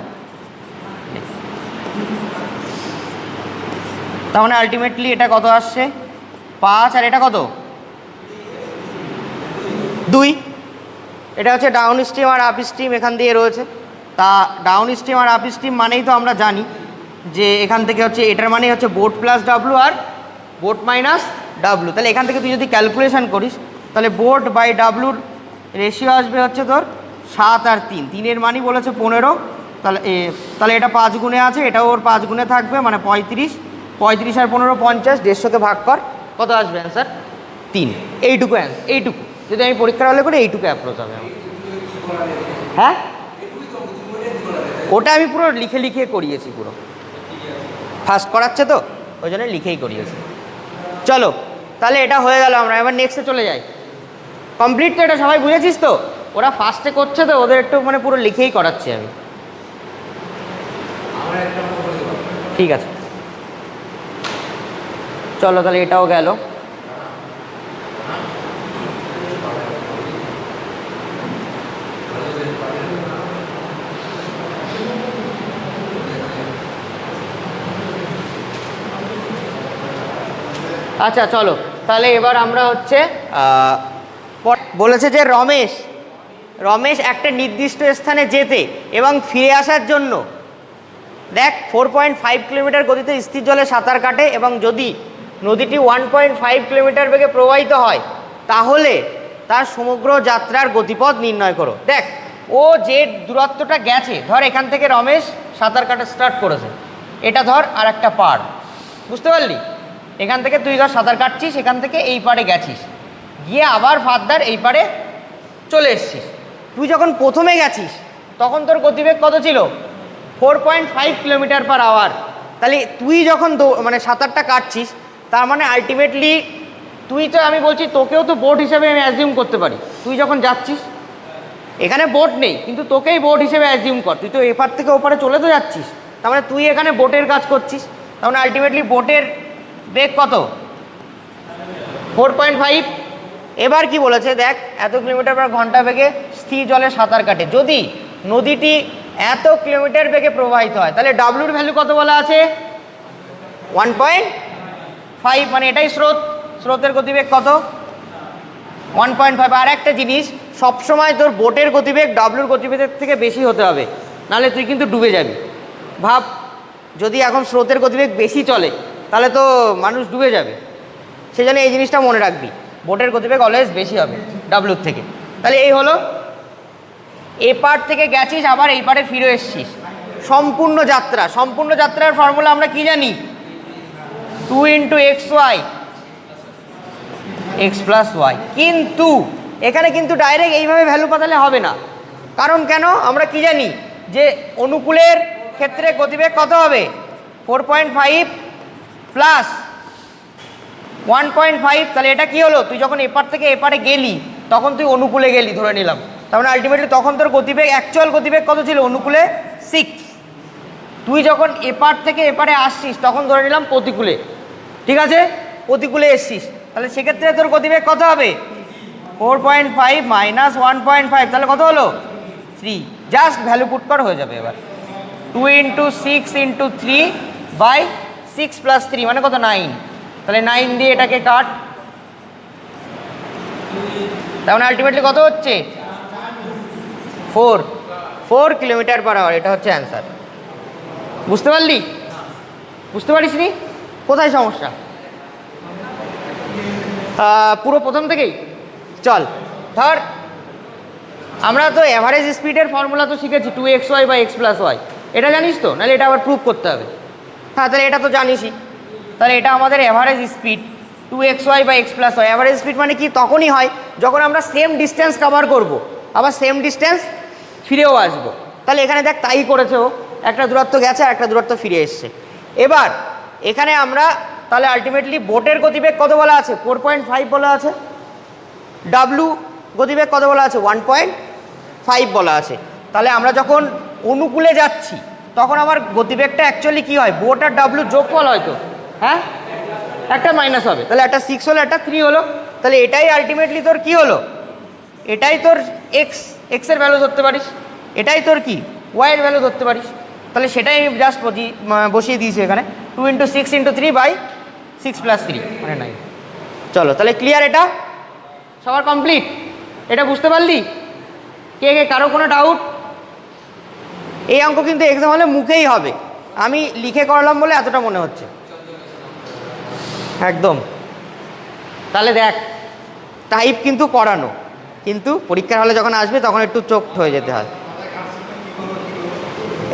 তার মানে আলটিমেটলি এটা কত আসছে? 5, আর এটা কত? 2। এটা হচ্ছে ডাউন স্ট্রিম আর আপ স্ট্রিম এখান দিয়ে রয়েছে। তা ডাউন স্ট্রিম আর আপ স্ট্রিম মানেই তো আমরা জানি যে এখান থেকে হচ্ছে এটার মানে হচ্ছে বোট প্লাস ডাব্লু আর বোট মাইনাস ডাব্লু। তাহলে এখান থেকে তুই যদি ক্যালকুলেশন করিস তাহলে বোট বাই ডাব্লুর রেশিও আসবে হচ্ছে তোর 7 আর 3, 3-এর মানই বলেছে 15। তাহলে এটা 5 গুণে আছে, এটাও ওর 5 গুণে থাকবে, মানে 35। 35 আর 15 50, 150-কে ভাগ কর, কত আসবে অ্যান্সার? 3। এইটুকু অ্যান্সার, এইটুকু যদি আমি পরীক্ষার হলে করি এইটুকু অ্যাপ্রোচ হবে আমার। হ্যাঁ, ওটা আমি পুরো লিখে করিয়েছি, পুরো ফার্স্ট করাচ্ছে তো ওই জন্য লিখেই করিয়েছি। চলো তাহলে এটা হয়ে গেল, আমরা এবার নেক্সটে চলে যাই। কমপ্লিট তো? এটা সবাই বুঝেছিস তো? ওরা ফার্স্টে করছে তো, ওদের একটু মানে পুরো লিখেই করাচ্ছি আমি। ঠিক আছে, চলো তাহলে এটাও গেল। আচ্ছা চলো, তাহলে এবার আমরা হচ্ছে বলেছে যে রমেশ একটা নির্দিষ্ট স্থানে যেতে এবং ফিরে আসার জন্য দেখ 4.5 কিলোমিটার গতিতে স্থির জলে সাঁতার কাটে এবং যদি নদীটি 1.5 কিলোমিটার বেগে প্রবাহিত হয় তাহলে তার সমগ্র যাত্রার গতিপথ নির্ণয় করো। দেখ ও যে দূরত্বটা গেছে, ধর এখান থেকে রমেশ সাঁতার কাটা স্টার্ট করেছে, এটা ধর আর একটা পাড়, বুঝতে পারলি? এখান থেকে তুই ধর সাঁতার কাটছিস, এখান থেকে এই পাড়ে গেছিস, গিয়ে আবার ফার্দার এই পাড়ে চলে এসছিস। তুই যখন প্রথমে গেছিস তখন তোর গতিবেগ কত ছিল? 4.5 কিলোমিটার পার আওয়ার। তাহলে তুই যখন মানে সাঁতারটা কাটছিস, তার মানে আলটিমেটলি তুই তো, আমি বলছি তোকেও তো বোট হিসেবে আমি অ্যাজিউম করতে পারি। তুই যখন যাচ্ছিস, এখানে বোট নেই কিন্তু তোকেই বোট হিসেবে অ্যাজিউম কর, তুই তো এপার থেকে ওপারে চলে তো যাচ্ছিস, তার মানে তুই এখানে বোটের কাজ করছিস। তার মানে আলটিমেটলি বোটের বেগ কত? 4.5। এবার কি বলেছে দেখ, এত কিলোমিটার পার ঘন্টা বেগে স্থির জলে সাঁতার কাটে যদি নদীটি এত কিলোমিটার বেগে প্রবাহিত হয়, তাহলে ডাব্লুর ভ্যালু কত বলা আছে? 1.5, মানে এটাই স্রোতের গতিবেগ কত? 1.5। আর একটা জিনিস, সবসময় তোর বোটের গতিবেগ ডাব্লুর গতিবেগের থেকে বেশি হতে হবে, নাহলে তুই কিন্তু ডুবে যাবি। ভাব, যদি এখন স্রোতের গতিবেগ বেশি চলে তাহলে তো মানুষ ডুবে যাবে। সেই জন্য এই জিনিসটা মনে রাখবি, বোটের গতিবেগ অলওয়েজ বেশি হবে ডাব্লুর থেকে। তাহলে এই হলো, এ পার থেকে গেছিস, আবার এই পারে ফিরে এসছিস, সম্পূর্ণ যাত্রার ফর্মুলা আমরা কি জানি? 2 × xy x + y। কিন্তু এখানে কিন্তু ডাইরেক্ট এইভাবে ভ্যালু পাঠালে হবে না। কারণ কেন? আমরা কি জানি যে অনুকূলের ক্ষেত্রে গতিবেগ কত হবে? 4.5 প্লাস 1.5। তাহলে এটা কি হলো? তুই যখন এপার থেকে এপারে গেলি তখন তুই অনুকূলে গেলি ধরে নিলাম, তার মানে আলটিমেটলি তখন তোর গতিবেগ, অ্যাকচুয়াল গতিবেগ কত ছিল অনুকূলে? 6। তুই যখন এপার থেকে এপারে আসছিস তখন ধরে নিলাম প্রতিকূলে, ঠিক আছে? প্রতিকূলে এসছিস, তাহলে সেক্ষেত্রে তোর গতিবেগ কত হবে? 4.5 মাইনাস 1.5, তাহলে কত হলো? 3। জাস্ট ভ্যালু পুট কর, হয়ে যাবে। এবার 2 × 6 × 3/6 + 3 মানে কত? 9। তাহলে 9 দিয়ে এটাকে কাট, তাহলে আলটিমেটলি কত হচ্ছে? 4 কিলোমিটার পার আওয়ার। এটা হচ্ছে অ্যান্সার। বুঝতে পারলি? বুঝতে পারিস নি? কোথায় সমস্যা? পুরো প্রথম থেকেই চল। ধর আমরা তো অ্যাভারেজ স্পিডের ফর্মুলা তো শিখেছি, 2xy / x + y। এটা জানিস তো? নাহলে এটা আবার প্রুভ করতে হবে। হ্যাঁ, তাহলে এটা তো জানিসই। তাহলে এটা আমাদের average speed 2xy / x + y। Average speed মানে কি? তখনই হয় যখন আমরা সেম ডিস্টেন্স কভার করব, আবার সেম ডিস্টেন্স ফিরেও আসবো। তাহলে এখানে দেখ তাই করেছে ও, একটা দূরত্ব গেছে আর একটা দূরত্ব ফিরে এসছে। এবার এখানে আমরা তাহলে আলটিমেটলি বোটের গতিবেগ কত বলা আছে? 4.5 বলা আছে। ডাব্লু গতিবেগ কত বলা আছে? 1.5 বলা আছে। তাহলে আমরা যখন অনুকূলে যাচ্ছি তখন আমার গতিবেগটা অ্যাকচুয়ালি কি হয়? বোট আর ডাব্লু যোগফল হয়তো, হ্যাঁ, একটা মাইনাস হবে। তাহলে একটা 6 হলো, একটা 3 হলো। তাহলে এটাই আলটিমেটলি তোর কি হলো? এটাই তোর এক্সের ভ্যালু ধরতে পারিস, এটাই তোর কি ওয়াইয়ের ভ্যালু ধরতে পারিস। তাহলে সেটাই আমি জাস্ট বসিয়ে দিয়েছি এখানে, 2 × 6 × 3/6 + 3 মানে 9। চলো তাহলে ক্লিয়ার? এটা সবার কমপ্লিট? এটা বুঝতে পারলি? কে কারো কোনো ডাউট? এই অঙ্ক কিন্তু এক্সাম হলে মুখেই হবে, আমি লিখে করলাম বলে এতটা মনে হচ্ছে একদম। তাহলে দেখ, টাইপ কিন্তু করানো, কিন্তু পরীক্ষার হলে যখন আসবে তখন একটু চোখ হয়ে যেতে হয়।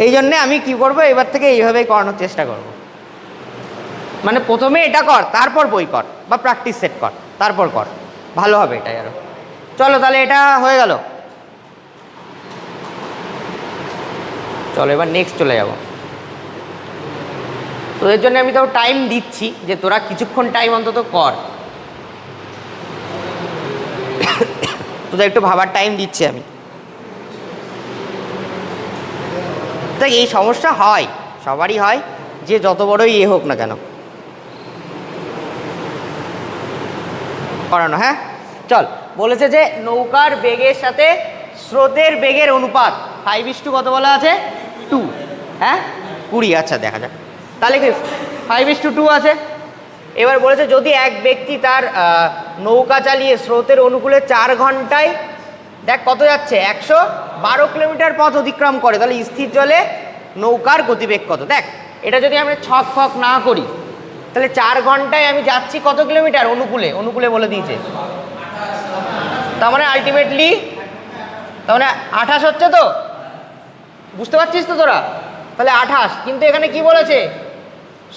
এই জন্যে আমি কি করব, এবার থেকে এইভাবেই করানোর চেষ্টা করব। মানে প্রথমে এটা কর, তারপর বই কর বা প্র্যাকটিস সেট কর, তারপর কর, ভালো হবে এটাই আরও। চলো তাহলে এটা হয়ে গেল। চলো এবার নেক্সট চলে যাব। তোদের জন্য আমি তো টাইম দিচ্ছি যে তোরা কিছুক্ষণ টাইম অন্তত কর, তোদের একটু ভাবার টাইম দিচ্ছি আমি। তাই এই সমস্যা হয়, সবারই হয়, যে যত বড়ই হোক না কেন করানো। হ্যাঁ চল, বলেছে যে নৌকার বেগের সাথে স্রোতের বেগের অনুপাত 5:2 কত বলা আছে? 2। হ্যাঁ 20। আচ্ছা দেখা যাক তাহলে কি 5:2 আছে। এবার বলেছে যদি এক ব্যক্তি তার নৌকা চালিয়ে স্রোতের অনুকূলে 4 ঘন্টায় দেখ কত যাচ্ছে 112 কিলোমিটার পথ অতিক্রম করে, তাহলে স্থির জলে নৌকার গতিবেগ কত। দেখ এটা যদি আমি ছক ফক না করি তাহলে 4 ঘন্টায় আমি যাচ্ছি কত কিলোমিটার অনুকূলে, অনুকূলে বলে দিয়েছে, তার মানে আলটিমেটলি তার মানে 28 হচ্ছে, তো বুঝতে পারছিস তো তোরা, তাহলে 28। কিন্তু এখানে কি বলেছে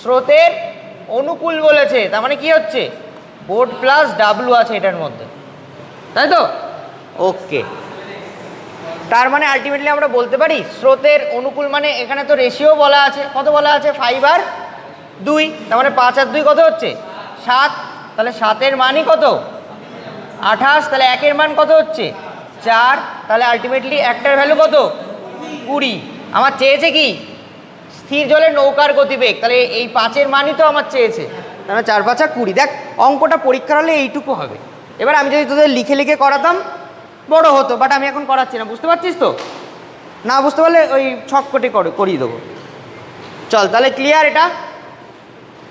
স্রোতের অনুকূল বলেছে, তার মানে কি হচ্ছে বোট প্লাস ডাব্লু আছে এটার মধ্যে, তাই তো? ওকে, তার মানে আলটিমেটলি আমরা বলতে পারি স্রোতের অনুকূল মানে এখানে তো রেশিও বলা আছে, কত বলা আছে 5/2, তার মানে 5 আর 2 কত হচ্ছে 7, তাহলে 7-এর মানই কত 28, তাহলে 1-এর মান কত হচ্ছে 4, তাহলে আলটিমেটলি একটার ভ্যালু কত 20। আমার চেয়েছে কি স্থির জলে নৌকার গতিবেগ, তাহলে এই 5-এর মানই তো আমার চেয়েছে, তাহলে 4×5 = 20। দেখ অঙ্কটা পরীক্ষার হলে এইটুকু হবে। এবার আমি যদি তোদের লিখে লিখে করাতাম বড় হতো, বাট আমি এখন করাচ্ছি না, বুঝতে পারছিস তো? না বুঝতে পারলে ওই ছককটে করিয়ে দেবো। চল তাহলে ক্লিয়ার এটা।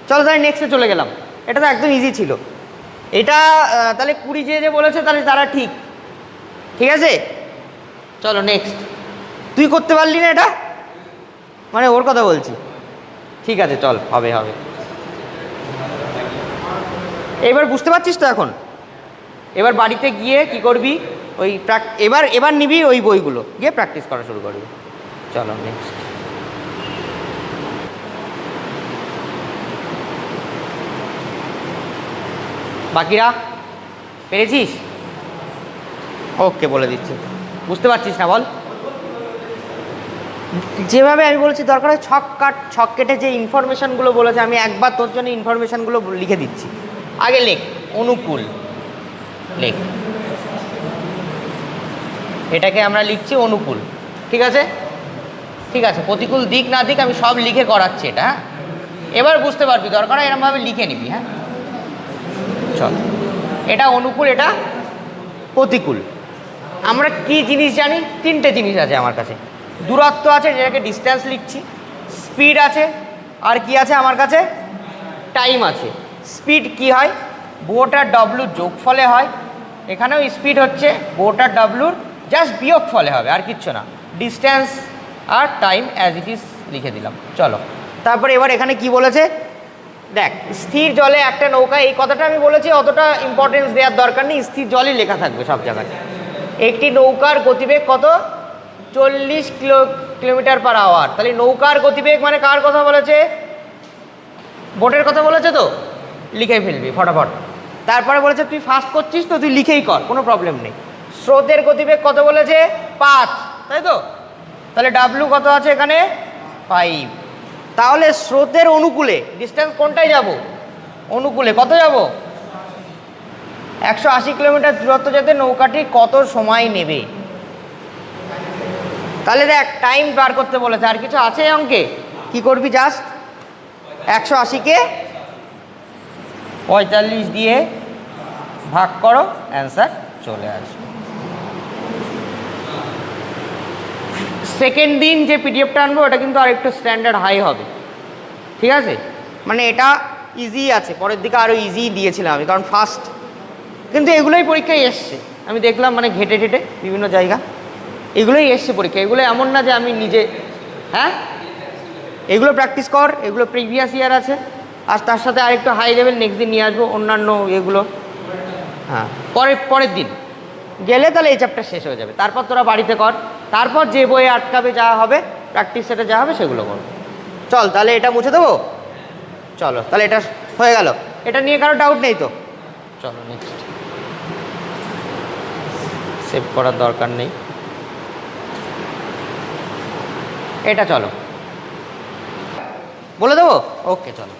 চল তাহলে নেক্সটে চলে গেলাম, এটা তো একদম ইজি ছিল এটা। তাহলে 20 যে বলেছে তাহলে তারা ঠিক, ঠিক আছে। চলো নেক্সট, তুই করতে পারলি না এটা, মানে ওর কথা বলছি, ঠিক আছে চল হবে হবে। এবার বুঝতে পারছিস তো এখন? এবার বাড়িতে গিয়ে কি করবি, ওই এবার নিবি ওই বইগুলো, গিয়ে প্র্যাকটিস করা শুরু করবি। চলো নেক্সট। বাকিরা পেরেছিস? ওকে বলে দিচ্ছি, বুঝতে পারছিস না বল? যেভাবে আমি বলেছি দরকার হয় ছক কেটে যে ইনফরমেশানগুলো বলেছে আমি একবার তোর জন্য ইনফরমেশানগুলো লিখে দিচ্ছি। আগে লেখ অনুকূল, লেখ এটাকে আমরা লিখছি অনুকূল, ঠিক আছে? ঠিক আছে, প্রতিকূল দিক না দিক আমি সব লিখে করাচ্ছি এটা, হ্যাঁ? এবার বুঝতে পারবি, দরকার হয় এরকমভাবে লিখে নিবি, হ্যাঁ? চল, এটা অনুকূল, এটা প্রতিকূল। আমরা কি জিনিস জানি? 3টে জিনিস আছে আমার কাছে। দূরত্ব আছে, যেটাকে ডিস্ট্যান্স লিখছি, স্পিড আছে, আর কি আছে আমার কাছে? টাইম আছে। স্পিড কি হয়? বোট আর ডব্লুর যোগফলে হয়, এখানেও স্পিড হচ্ছে বোট আর ডব্লুর জাস্ট বিয়োগ ফলে হবে, আর কিচ্ছু না। ডিস্ট্যান্স আর টাইম অ্যাজ ইট ইজ লিখে দিলাম। চলো তারপরে এবার এখানে কি বলেছে দেখ, স্থির জলে একটা নৌকা, এই কথাটা আমি বলেছি অতটা ইম্পর্টেন্স দেওয়ার দরকার নেই, স্থির জলই লেখা থাকবে সব জায়গায়। একটি নৌকার গতিবেগ কত? 40 কিলোমিটার/আওয়ার। তাহলে নৌকার গতিবেগ মানে কার কথা বলেছে? বোটের কথা বলেছে, তো লিখেই ফেলবি ফটাফট। তারপরে বলেছে তুই ফাস্ট করছিস তো তুই লিখেই কর, কোনো প্রবলেম নেই। স্রোতের গতিবেগ কত বলেছে? 5, তাই তো? তাহলে ডাব্লু কত আছে এখানে? 5। তাহলে স্রোতের অনুকূলে ডিস্টেন্স কোনটায় যাব? অনুকূলে কত যাব? 180 কিলোমিটার দূরত্ব যেতে নৌকাটি কত সময় নেবে? তাহলে দেখ টাইম বার করতে বলেছে, আর কিছু আছে অঙ্কে? কি করবি, জাস্ট 180-কে 45 দিয়ে ভাগ করো, অ্যান্সার চলে আসবে। সেকেন্ড দিন যে পিডিএফটা আনবো ওটা কিন্তু আর একটু স্ট্যান্ডার্ড হাই হবে, ঠিক আছে? মানে এটা ইজি আছে, পরের দিকে আরও ইজি দিয়েছিলাম আমি, কারণ ফার্স্ট কিন্তু এগুলোই পরীক্ষায় এসছে, আমি দেখলাম মানে ঘেটে ঘেটে বিভিন্ন জায়গা এগুলোই এসছে পরীক্ষা। এগুলো এমন না যে আমি নিজে, হ্যাঁ এগুলো প্র্যাকটিস কর, এগুলো প্রিভিয়াস ইয়ার আছে, আর তার সাথে আরেকটু হাই লেভেল নেক্সট দিন নিয়ে আসবো অন্যান্য এগুলো। হ্যাঁ পরের দিন গেলে তাহলে এই চ্যাপ্টার শেষ হয়ে যাবে, তারপর তোরা বাড়িতে কর, তারপর যে বইয়ে আটকাবে যা হবে প্র্যাকটিস সেটা যা হবে সেগুলো কর। চল তাহলে এটা মুছে দেবো, চলো তাহলে এটা হয়ে গেল, এটা নিয়ে কারো ডাউট নেই তো? চলো নেক্সট, সেভ করার দরকার নেই এটা, চলো বলে দেবো। ওকে চলো,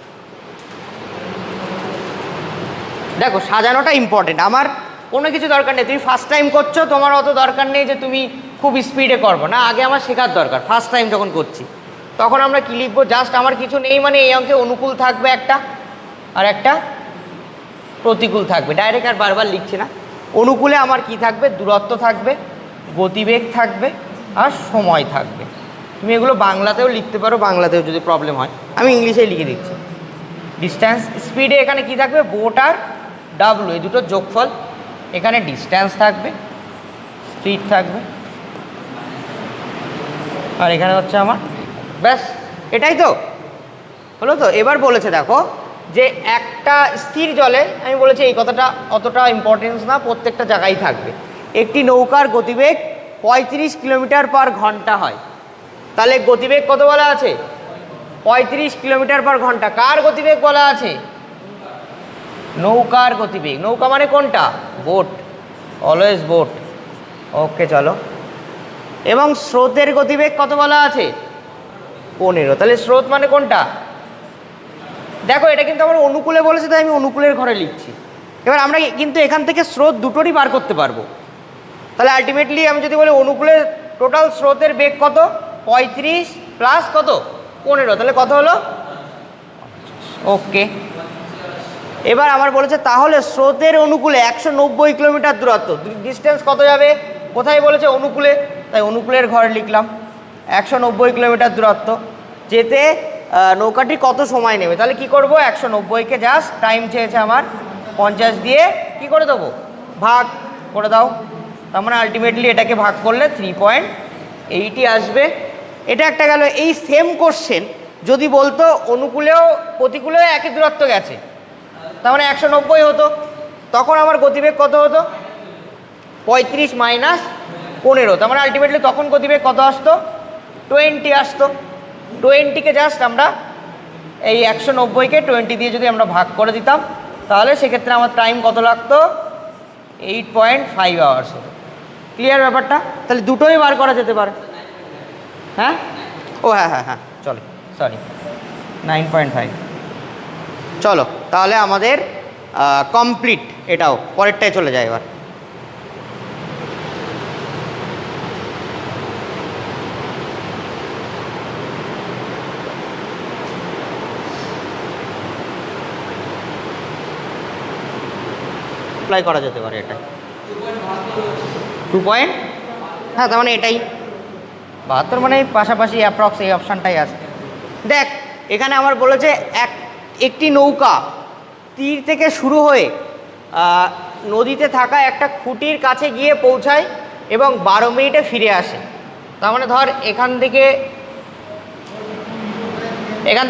দেখো সাজানোটা ইম্পর্টেন্ট, আমার কোনো কিছু দরকার নেই, তুমি ফার্স্ট টাইম করছো তোমার অত দরকার নেই যে তুমি খুব স্পিডে করবো না, আগে আমার শেখার দরকার। ফার্স্ট টাইম যখন করছি তখন আমরা কী লিখবো, জাস্ট আমার কিছু নেই মানে এই অঙ্কে অনুকূল থাকবে একটা আর একটা প্রতিকূল থাকবে, ডাইরেক্ট আর বারবার লিখছি না। অনুকূলে আমার কি থাকবে? দূরত্ব থাকবে, গতিবেগ থাকবে আর সময় থাকবে। তুমি এগুলো বাংলাতেও লিখতে পারো, বাংলাতেও যদি প্রবলেম হয় আমি ইংলিশেই লিখে দিচ্ছি। ডিস্ট্যান্স স্পিডে এখানে কি থাকবে, বোট আর ডাব্লু এই দুটোর যোগফল, এখানে ডিস্ট্যান্স থাকবে, স্পিড থাকবে, আর এখানে হচ্ছে আমার, ব্যাস এটাই তো হলো। তো এবার বলেছে দেখো যে একটা স্থির জলে, আমি বলেছি এই কথাটা অতটা ইম্পর্টেন্স না, প্রত্যেকটা জায়গায় থাকবে, একটি নৌকার গতিবেগ 35 কিলোমিটার পার ঘন্টা হয়। তাহলে গতিবেগ কত বলা আছে, 35 কিলোমিটার পার ঘন্টা। কার গতিবেগ বলা আছে, নৌকার গতিবেগ। নৌকা মানে কোনটা, বোট, অলওয়েজ বোট। ওকে চলো, এবং স্রোতের গতিবেগ কত বলা আছে, 15। তাহলে স্রোত মানে কোনটা, দেখো এটা কিন্তু আমার অনুকূলে বলেছে, তাই আমি অনুকূলের ঘরে লিখছি। এবার আমরা কিন্তু এখান থেকে স্রোত দুটোরই বার করতে পারবো। তাহলে আলটিমেটলি আমি যদি বলি অনুকূলের টোটাল স্রোতের বেগ কত, 35 প্লাস কত 15, তাহলে কত হলো, ওকে। এবার আমার বলেছে তাহলে স্রোতের অনুকূলে 190 কিলোমিটার দূরত্ব, ডিস্টেন্স কত যাবে, কোথায় বলেছে, অনুকূলে, তাই অনুকূলের ঘরে লিখলাম 190 কিলোমিটার দূরত্ব। যেতে নৌকাটি কত সময় নেবে, তাহলে কি করব, 190কে জাস্ট টাইম চেয়েছে আমার 50 দিয়ে কি করে দেবো, ভাগ করে দাও। তার মানে আলটিমেটলি এটাকে ভাগ করলে 3.80 আসবে। এটা একটা গেল। এই সেম কোশ্চেন যদি বলতো অনুকূলেও প্রতিকূলেও একই দূরত্ব গেছে, তার মানে 190 হতো, তখন আমার গতিবেগ কত হতো, 35 মাইনাস 15, তার মানে আলটিমেটলি তখন গতিবেগ কত আসতো, 20 আসতো। 20কে জাস্ট আমরা এই 190কে 20 দিয়ে যদি আমরা ভাগ করে দিতাম, তাহলে সেক্ষেত্রে আমার টাইম কত লাগতো, 8.5 আওয়ার্স হতো। ক্লিয়ার ব্যাপারটা? তাহলে দুটোই বার করা যেতে পারে। হ্যাঁ, ও হ্যাঁ হ্যাঁ হ্যাঁ, চলো, সরি 9.5। চলো তাহলে আমাদের কমপ্লিট, এটাও পরেরটাই চলে যায় এবার। অ্যাপ্লাই করা যেতে পারে এটা 2 পয়েন্ট, হ্যাঁ, তার মানে এটাই 72, মানে পাশাপাশি অ্যাপ্রক্স এই অপশানটাই আছে। দেখ এখানে আমার বলেছে একটি নৌকা তীর থেকে শুরু হয়ে নদীতে থাকা একটা খুঁটির কাছে গিয়ে পৌঁছায় এবং 12 মিনিটে ফিরে আসে। তার মানে ধর এখান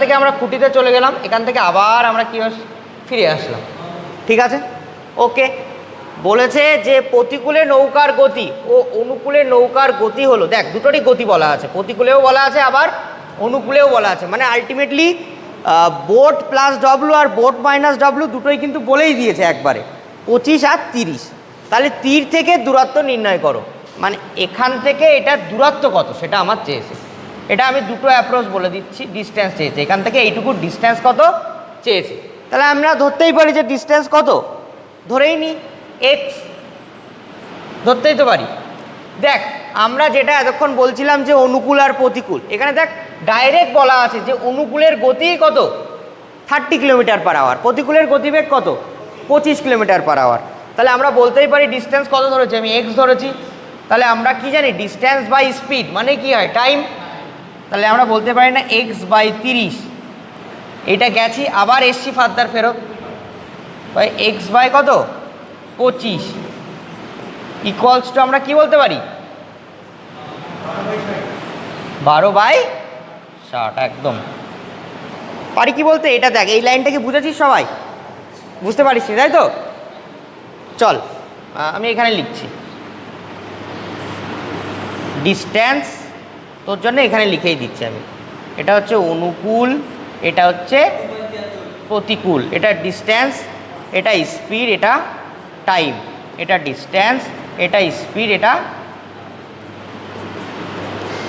থেকে আমরা খুঁটিতে চলে গেলাম, এখান থেকে আবার আমরা কী ফিরে আসলাম, ঠিক আছে, ওকে। বলেছে যে প্রতিকূলে নৌকার গতি ও অনুকূলে নৌকার গতি হলো, দেখ দুটোরই গতি বলা আছে, প্রতিকূলেও বলা আছে আবার অনুকূলেও বলা আছে, মানে আলটিমেটলি বোট প্লাস ডব্লু আর বোট মাইনাস ডব্লু দুটোই কিন্তু বলেই দিয়েছে একবারে 25 আর 30। তাহলে তীর থেকে দূরত্ব নির্ণয় করো, মানে এখান থেকে এটার দূরত্ব কত সেটা আমার চেয়েছে। এটা আমি দুটো অ্যাপ্রোচ বলে দিচ্ছি, ডিস্ট্যান্স চেয়েছে, এখান থেকে এইটুকু ডিস্ট্যান্স কত চেয়েছে। তাহলে আমরা ধরতেই পারি যে ডিস্ট্যান্স কত, ধরেই নি এক্স, ধরতেই তো পারি। দেখ আমরা যেটা এতক্ষণ বলছিলাম যে অনুকূল আর প্রতিকূল, এখানে দেখ ডাইরেক্ট বলা আছে যে অনুকূলের গতি কত 30 কিলোমিটার পার আওয়ার, প্রতিকূলের গতিবেগ কত 25 কিলোমিটার পার আওয়ার। তাহলে আমরা বলতেই পারি ডিস্ট্যান্স কত ধরেছি, আমি এক্স ধরেছি, তাহলে আমরা কি জানি ডিস্ট্যান্স বাই স্পিড মানে কি হয়, টাইম। তাহলে আমরা বলতে পারি না এক্স বাই 30, এটা গেছি আবার এসছি ফার্দার ফেরত, ভাই এক্স বাই কত 25 ইকুয়ালস টু আমরা কি বলতে পারি 12/60, একদম পারি কি বলতে। এটা দেখ এই লাইনটাকে বুঝেছিস সবাই, বুঝতে পারিস তাই তো। চল আমি এখানে লিখছি ডিস্ট্যান্স, তোর জন্য এখানে লিখেই দিচ্ছি আমি। এটা হচ্ছে অনুকূল, এটা হচ্ছে প্রতিকূল, এটা ডিস্ট্যান্স, এটা স্পিড, এটা টাইম, এটা ডিস্ট্যান্স, এটা স্পিড, এটা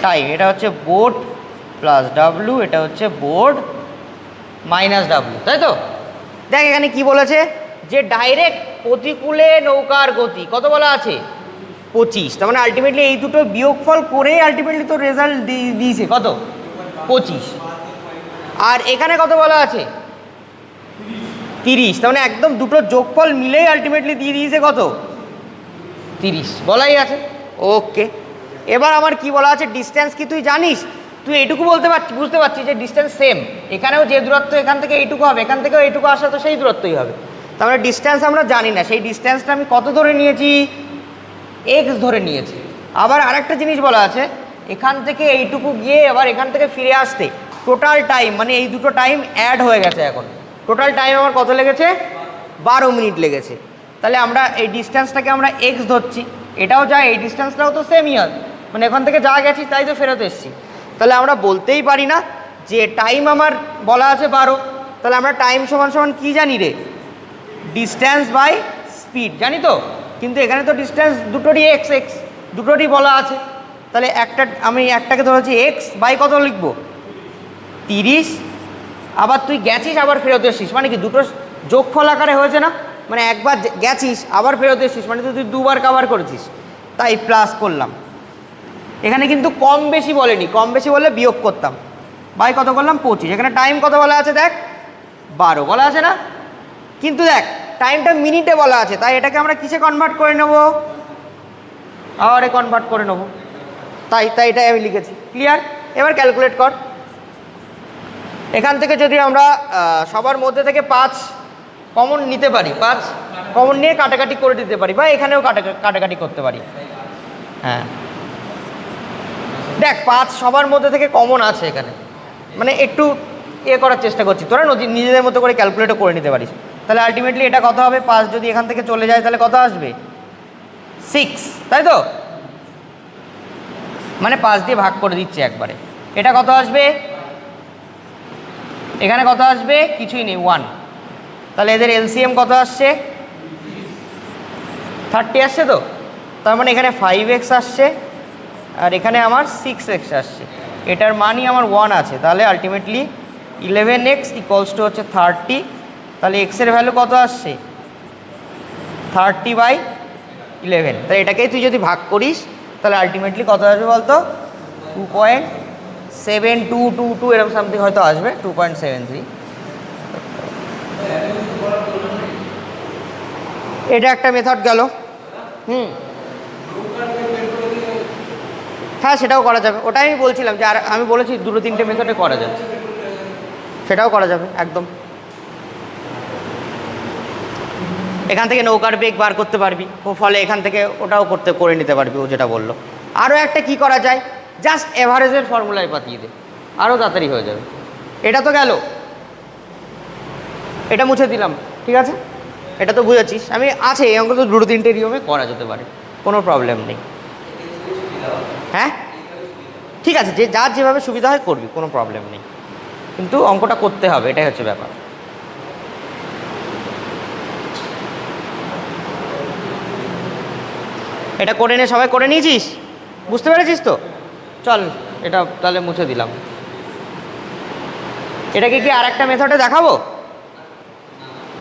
টাইম, এটা হচ্ছে বোট প্লাস ডাব্লু, এটা হচ্ছে বোর্ড মাইনাস ডাব্লু, তাই তো। দেখ এখানে কি বলেছে যে ডাইরেক্ট প্রতিকূলে নৌকার গতি কত বলা আছে 25, তার মানে আলটিমেটলি এই দুটো বিয়োগফল করে আলটিমেটলি তো রেজাল্ট দিয়েছে কত 25। আর এখানে কত বলা আছে 30, তার মানে একদম দুটো যোগফল মিলেই আলটিমেটলি দিয়ে দিয়েছে কত 30 বলাই আছে, ওকে। এবার আমার কি বলা আছে ডিস্ট্যান্স কি তুই জানিস তুই এইটুকু বুঝতে পারছিস যে ডিস্টেন্স সেম, এখানেও যে দূরত্ব এখান থেকে এইটুকু হবে, এখান থেকেও এইটুকু আসা, তো সেই দূরত্বই হবে। তার মানে ডিস্টেন্স আমরা জানি না, সেই ডিস্টেন্সটা আমি কত ধরে নিয়েছি, এক্স ধরে নিয়েছি। আবার আরেকটা জিনিস বলা আছে, এখান থেকে এইটুকু গিয়ে আবার এখান থেকে ফিরে আসতে টোটাল টাইম, মানে এই দুটো টাইম অ্যাড হয়ে গেছে, এখন টোটাল টাইম আমার কত লেগেছে, 12 মিনিট লেগেছে। তাহলে আমরা এই ডিস্টেন্সটাকে আমরা এক্স ধরছি, এটাও যা এই ডিস্টেন্সটাও তো সেমই হয়, মানে এখান থেকে যা গেছি তাই তো ফেরত এসেছি। তাহলে আমরা বলতেই পারি না যে টাইম আমার বলা আছে 12, তাহলে আমরা টাইম সমান সমান কী জানি রে, ডিস্টেন্স বাই স্পিড জানি তো, কিন্তু এখানে তো ডিস্টেন্স দুটোরই এক্স এক্স দুটোরই বলা আছে। তাহলে আমি একটাকে ধরেছি এক্স বাই কত লিখবো, 30। আবার তুই গেছিস আবার ফেরত এসছিস, মানে কি দুটো যোগফল আকারে হয়েছে না, মানে একবার গেছিস আবার ফেরত এসছিস, মানে তুই দুবার কভার করেছিস, তাই প্লাস করলাম। এখানে কিন্তু কম বেশি বলেনি, কম বেশি বললে বিয়োগ করতাম। বাই কত করলাম, 25। এখানে টাইম কত বলা আছে দেখ, 12 বলা আছে না, কিন্তু দেখ টাইমটা মিনিটে বলা আছে, তাই এটাকে আমরা কিসে কনভার্ট করে নেব, আওয়ারে কনভার্ট করে নেব, তাই এটাই আমি লিখেছি। ক্লিয়ার? এবার ক্যালকুলেট কর। এখান থেকে যদি আমরা সবার মধ্যে থেকে 5 কমন নিতে পারি, 5 কমন নিয়ে কাটাকাটি করে দিতে পারি, বা এখানেও কাটাকাটি করতে পারি। হ্যাঁ দেখ 5 সবার মধ্যে থেকে কমন আছে এখানে, মানে একটু করার চেষ্টা করছি, তোরা নিজেদের মতো করে ক্যালকুলেটও করে নিতে পারিস। তাহলে আলটিমেটলি এটা কত হবে, 5 যদি এখান থেকে চলে যায় তাহলে কত আসবে, 6, তাই তো, মানে 5 দিয়ে ভাগ করে দিচ্ছে একবারে। এটা কত আসবে, এখানে কত আসবে, কিছুই নেই, 1। তাহলে এদের এলসিএম কত আসছে, 30 আসছে তো, তার মানে এখানে 5x আসছে আর এখানে আমার 6x আসছে, এটার মানই আমার 1 আছে। তাহলে আলটিমেটলি 11x ইকুয়ালস টু হচ্ছে 30। তাহলে এক্সের ভ্যালু কত আসছে, 30/11। তাহলে এটাকেই তুই যদি ভাগ করিস তাহলে আলটিমেটলি কত আসবে বলতো, 2.7222 এরকম সামথিং হয়তো আসবে, 2.73। এটা একটা মেথড গেল। হ্যাঁ সেটাও করা যাবে, ওটাই আমি বলছিলাম যে, আর আমি বলেছি 2-3টে মেথডে করা যাবে, সেটাও করা যাবে একদম। এখান থেকে নৌকার বেগ বার করতে পারবি, ফলে এখান থেকে ওটাও করে নিতে পারবি, ও যেটা বললো। আরও একটা কি করা যায়, জাস্ট এভারেজের ফর্মুলায় পাঠিয়ে দে, আরও তাড়াতাড়ি হয়ে যাবে। এটা তো গেল, এটা মুছে দিলাম, ঠিক আছে, এটা তো বুঝেছিস। আমি আছে এই অঙ্ক তো 2-3টে নিয়মে করা যেতে পারে, কোনো প্রবলেম নেই। হ্যাঁ ঠিক আছে, যে যার যেভাবে সুবিধা হয় করবি, কোনো প্রবলেম নেই, কিন্তু অঙ্কটা করতে হবে, এটাই হচ্ছে ব্যাপার। এটা করে নে, সবাই করে নিয়েছিস, বুঝতে পেরেছিস তো? চল এটা তাহলে মুছে দিলাম। এটাকে কি আর একটা মেথডে দেখাবো?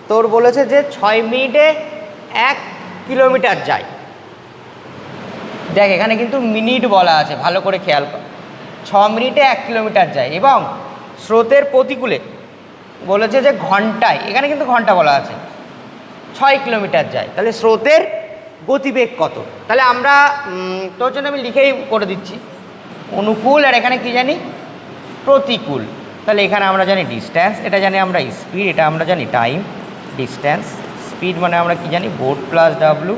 তোর বলেছে যে 6 মিনিটে 1 কিলোমিটার যায়। দেখ এখানে কিন্তু মিনিট বলা আছে, ভালো করে খেয়াল কর। 6 মিনিটে 1 কিলোমিটার যায় এবং স্রোতের প্রতিকূলে বলেছে যে ঘন্টায়, এখানে কিন্তু ঘন্টা বলা আছে, 6 কিলোমিটার যায়। তাহলে স্রোতের গতিবেগ কত? তাহলে আমরা তোর জন্য আমি লিখেই করে দিচ্ছি, অনুকূল আর এখানে কি জানি, প্রতিকূল। তাহলে এখানে আমরা জানি ডিস্ট্যান্স, এটা জানি আমরা স্পিড, এটা আমরা জানি টাইম। ডিস্ট্যান্স স্পিড মানে আমরা কি জানি, বোট প্লাস ডাব্লু,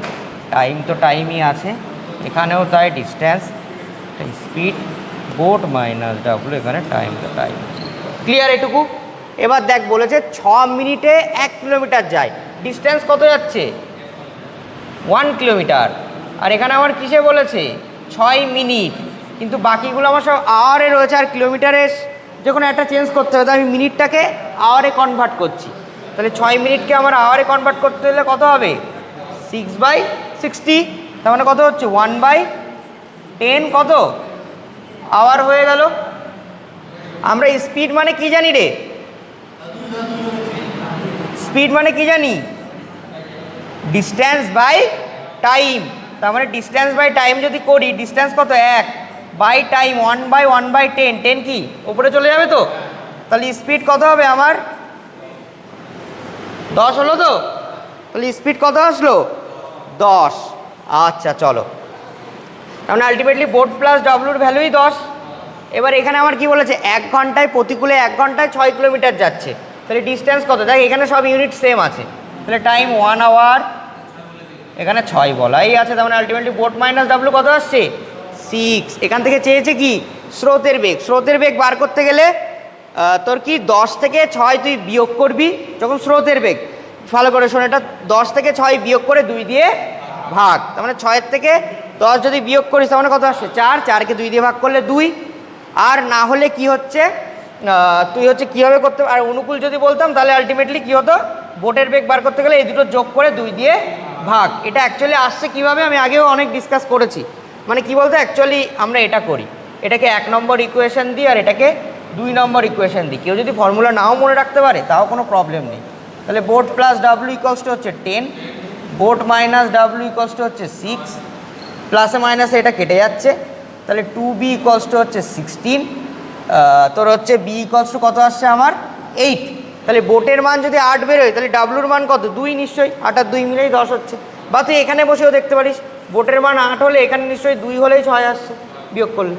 টাইম তো টাইমই আছে, এখানেও তাই, distance speed boat minus W, এখানে টাইম তো টাইম। ক্লিয়ার এটুকু? এবার দেখ বলেছে 6 মিনিটে 1 কিলোমিটার যায়, ডিস্ট্যান্স কত যাচ্ছে, 1 কিলোমিটার। আর এখানে আমার কিসে বলেছে, 6 মিনিট, কিন্তু বাকিগুলো আমার সব আওয়ারে রয়েছে, আর কিলোমিটারে যখন একটা চেঞ্জ করতে হবে, আমি মিনিটটাকে আওয়ারে কনভার্ট করছি। তাহলে 6 মিনিটকে আমার আওয়ারে কনভার্ট করতে হলে কত হবে, 6/60, তার মানে কত হচ্ছে, 1/10 কত আওয়ার হয়ে গেল। আমরা স্পিড মানে কি জানি রে, স্পিড মানে কি জানি, ডিস্ট্যান্স বাই টাইম। তার মানে ডিস্ট্যান্স বাই টাইম যদি করি, ডিস্ট্যান্স কত, 1 বাই টাইম 1/1/10, 10 কি উপরে চলে যাবে তো, তাহলে স্পিড কত হবে আমার, 10 হলো তো, তাহলে স্পিড কত আসলো, 10। আচ্ছা চলো, তার মানে আলটিমেটলি বোট প্লাস ডাব্লুর ভ্যালুই 10, এবার এখানে আমার কি বলেছে 1 ঘন্টায় প্রতিকূলে 1 ঘন্টায় 6 কিলোমিটার যাচ্ছে, তাহলে ডিস্টেন্স কত? দেখ এখানে সব ইউনিট সেম আছে, তাহলে টাইম 1 আওয়ার, এখানে 6 বলাই আছে, তার মানে আলটিমেটলি বোট মাইনাস ডাব্লু কত আসছে 6। এখান থেকে চেয়েছে কি স্রোতের বেগ। স্রোতের বেগ বার করতে গেলে তোর কি 10 থেকে 6 তুই বিয়োগ করবি যখন স্রোতের বেগ, ভালো করে শোন, এটা 10 থেকে 6 বিয়োগ করে 2 দিয়ে ভাগ, তার মানে 6 থেকে 10 যদি বিয়োগ করিস তার মানে কত আসছে 4, 4কে 2 দিয়ে ভাগ করলে 2। আর না হলে কি হচ্ছে তুই হচ্ছে কীভাবে করতে, আর অনুকূল যদি বলতাম তাহলে আলটিমেটলি কী হতো, বোটের বেগ বার করতে গেলে এই দুটো যোগ করে 2 দিয়ে ভাগ। এটা অ্যাকচুয়ালি আসছে কীভাবে আমি আগেও অনেক ডিসকাস করেছি, মানে কি বলতো অ্যাকচুয়ালি আমরা এটা করি, এটাকে 1 নম্বর ইকুয়েশন দিই আর এটাকে 2 নম্বর ইকুয়েশন দিই। কেউ যদি ফর্মুলা নাও মনে রাখতে পারে তাও কোনো প্রবলেম নেই। তাহলে boat plus W equals to হচ্ছে 10, boat minus W equals to হচ্ছে 6, প্লাসে মাইনাসে এটা কেটে যাচ্ছে, তাহলে 2b ইকলস টু হচ্ছে 16, তোর হচ্ছে b ইকলস টু কত আসছে আমার 8। তাহলে বোটের মান যদি 8 বেরোয় তাহলে ডাব্লুর মান কত 2 নিশ্চয়ই, 8 আর 2 মিলেই 10 হচ্ছে। বা তুই এখানে বসেও দেখতে পারিস বোটের মান 8 হলে এখানে নিশ্চয়ই 2 হলেই 6 আসছে বিয়োগ করলে,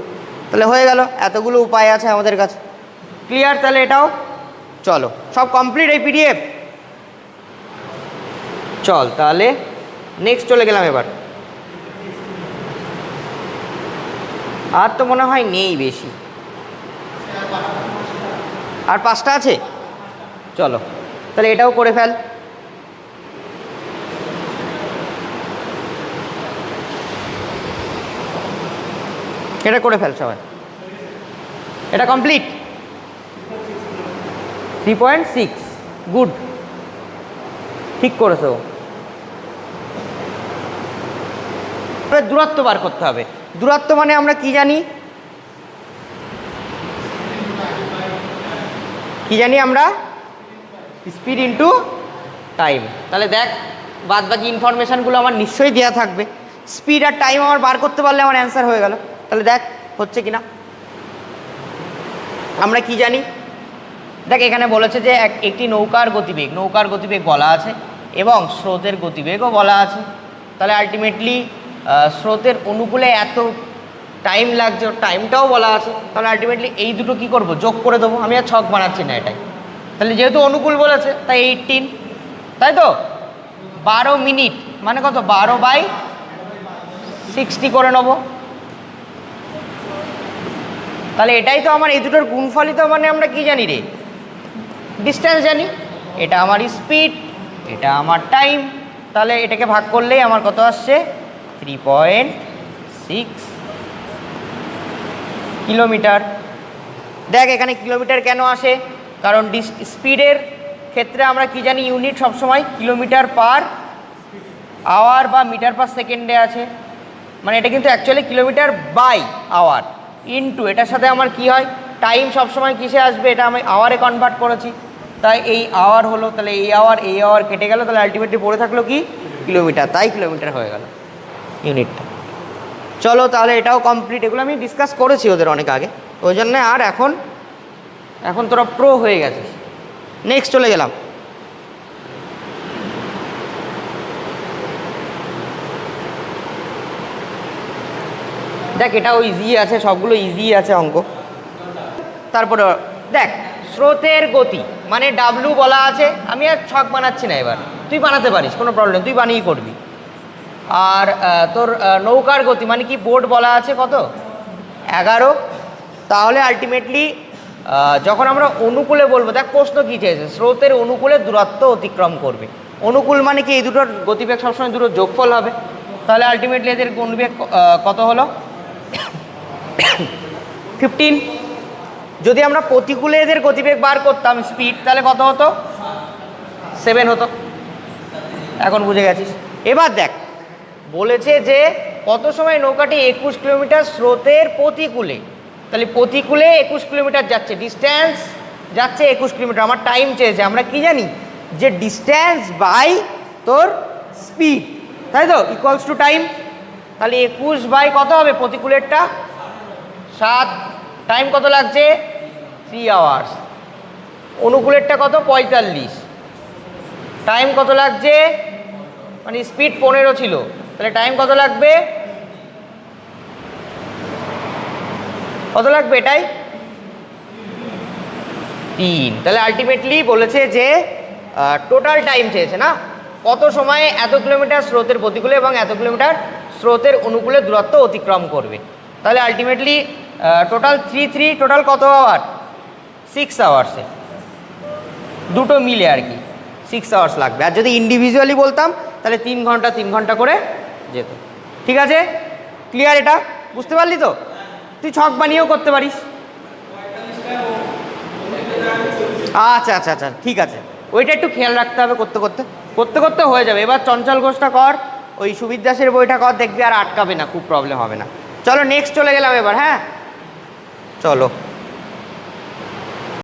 তাহলে হয়ে গেল। এতগুলো উপায় আছে আমাদের কাছে, ক্লিয়ার? তাহলে এটাও চলো সব কমপ্লিট এই পিডিএফ। চল তাহলে নেক্সট চলে গেলাম এবার। আর তো মনে হয় নেই বেশি, আর 5টা আছে, চলো তাহলে এটাও করে ফেল। এটা করে ফেল সবাই, এটা কমপ্লিট। 3.6 গুড, ঠিক করেছো। দূরত্ব বার করতে হবে। দূরত্ব মানে আমরা কি জানি, কি জানি আমরা, স্পিড ইনটু টাইম। তাহলে দেখ বাদ বাকি ইনফরমেশানগুলো আমার নিশ্চয়ই দেওয়া থাকবে, স্পিড আর টাইম আমার বার করতে পারলে আমার অ্যান্সার হয়ে গেল। তাহলে দেখ হচ্ছে কিনা, আমরা কি জানি দেখ, এখানে বলেছে যে একটি নৌকার গতিবেগ বলা আছে এবং স্রোতের গতিবেগও বলা আছে। তাহলে আলটিমেটলি স্রোতের অনুকূলে এত টাইম লাগছে, টাইমটাও বলা আছে। তাহলে আলটিমেটলি এই দুটো কি করব, যোগ করে দেবো। আমি আর ছক বানাচ্ছি না এটাই। তাহলে যেহেতু অনুকূল বলেছে তাই 18, তাই তো 12 মিনিট মানে কত 12/60 করে নেব। তাহলে এটাই তো আমার এই দুটোর গুণফলিত, মানে আমরা কি জানি রে, ডিস্টেন্স জানি। এটা আমার স্পিড, এটা আমার টাইম, তাহলে এটাকে ভাগ করলেই আমার কত আসছে 3.6 কিলোমিটার। দেখ এখানে কিলোমিটার কেন আসে, কারণ স্পিডের ক্ষেত্রে আমরা কি জানি ইউনিট সবসময় কিলোমিটার পার আওয়ার বা মিটার পার সেকেন্ডে আছে, মানে এটা কিন্তু actually kilometre by hour into, এটার সাথে আমার কি হয় টাইম সবসময় কিসে আসবে, এটা আমি আওয়ারে কনভার্ট করেছি, তাই এই আওয়ার হলো। তাহলে এই আওয়ার কেটে গেল, তাহলে আলটিমেটলি পড়ে থাকলো কি কিলোমিটার, তাই কিলোমিটার হয়ে গেল ইউনিটটা। চলো তাহলে এটাও কমপ্লিট। এগুলো আমি ডিসকাস করেছি ওদের অনেক আগে, ওই জন্যে আর এখন তোরা প্রো হয়ে গেছিস। নেক্সট চলে গেলাম। দেখ এটাও ইজি আছে, সবগুলো ইজি আছে অঙ্ক। তারপরে দেখ স্রোতের গতি মানে ডাব্লু বলা আছে, আমি আর ছক বানাচ্ছি না, এবার তুই বানাতে পারিস কোনো প্রবলেম, তুই বানিয়ে করবি। আর তোর নৌকার গতি মানে কি, বোট বলা আছে কত 11, তাহলে আলটিমেটলি যখন আমরা অনুকূলে বলবো, দেখ প্রশ্ন কী চেয়েছে, স্রোতের অনুকূলে দূরত্ব অতিক্রম করবে। অনুকূল মানে কি, এই দুটোর গতিবেগ সবসময় দুটো যোগফল হবে, তাহলে আলটিমেটলি এদের গতিবেগ কত হলো 15। যদি আমরা প্রতিকূলে এদের গতিবেগ বার করতাম স্পিড, তাহলে কত হতো 7 হতো। এখন বুঝে গেছিস। এবার দেখ বলেছে যে কত সময় নৌকাটি 21 কিলোমিটার স্রোতের প্রতিকূলে, তাহলে প্রতিকূলে 21 কিলোমিটার যাচ্ছে, ডিস্ট্যান্স যাচ্ছে 21 কিলোমিটার। আমার টাইম চেয়েছে, আমরা কি জানি যে ডিস্ট্যান্স বাই তোর স্পিড, তাই তো ইকুয়ালস টু টাইম। তাহলে 21 বাই কত হবে প্রতিকূলেরটা 7, টাইম কত লাগছে 3 আওয়ার্স, অনুকূলেরটা কত 45, টাইম কত লাগছে, মানে স্পিড 15 ছিল, তাহলে টাইম কত লাগবে কত লাগবে এটাই 3। তাহলে আলটিমেটলি বলেছে যে টোটাল টাইম চেয়েছে না, কত সময়ে এত কিলোমিটার স্রোতের প্রতিকূলে এবং এত কিলোমিটার স্রোতের অনুকূলে দূরত্ব অতিক্রম করবে। তাহলে আলটিমেটলি টোটাল 3 টোটাল কত আওয়ার 6 আওয়ার্সে, দুটো মিলে আর কি 6 আওয়ার্স লাগবে। আর যদি ইন্ডিভিজুয়ালি বলতাম তাহলে 3 ঘন্টা 3 ঘন্টা করে যেত। ঠিক আছে, ক্লিয়ার? এটা বুঝতে পারলি তো? তুই ছক বানিয়েও করতে পারিস। আচ্ছা আচ্ছা আচ্ছা, ঠিক আছে, ওইটা একটু খেয়াল রাখতে হবে, করতে করতে করতে করতে হয়ে যাবে। এবার চঞ্চল ঘোষটা কর, ওই সুবির দাসের বইটা কর, দেখবি আর আটকাবে না, খুব প্রবলেম হবে না। চলো নেক্সট চলে গেলাম এবার। হ্যাঁ চলো।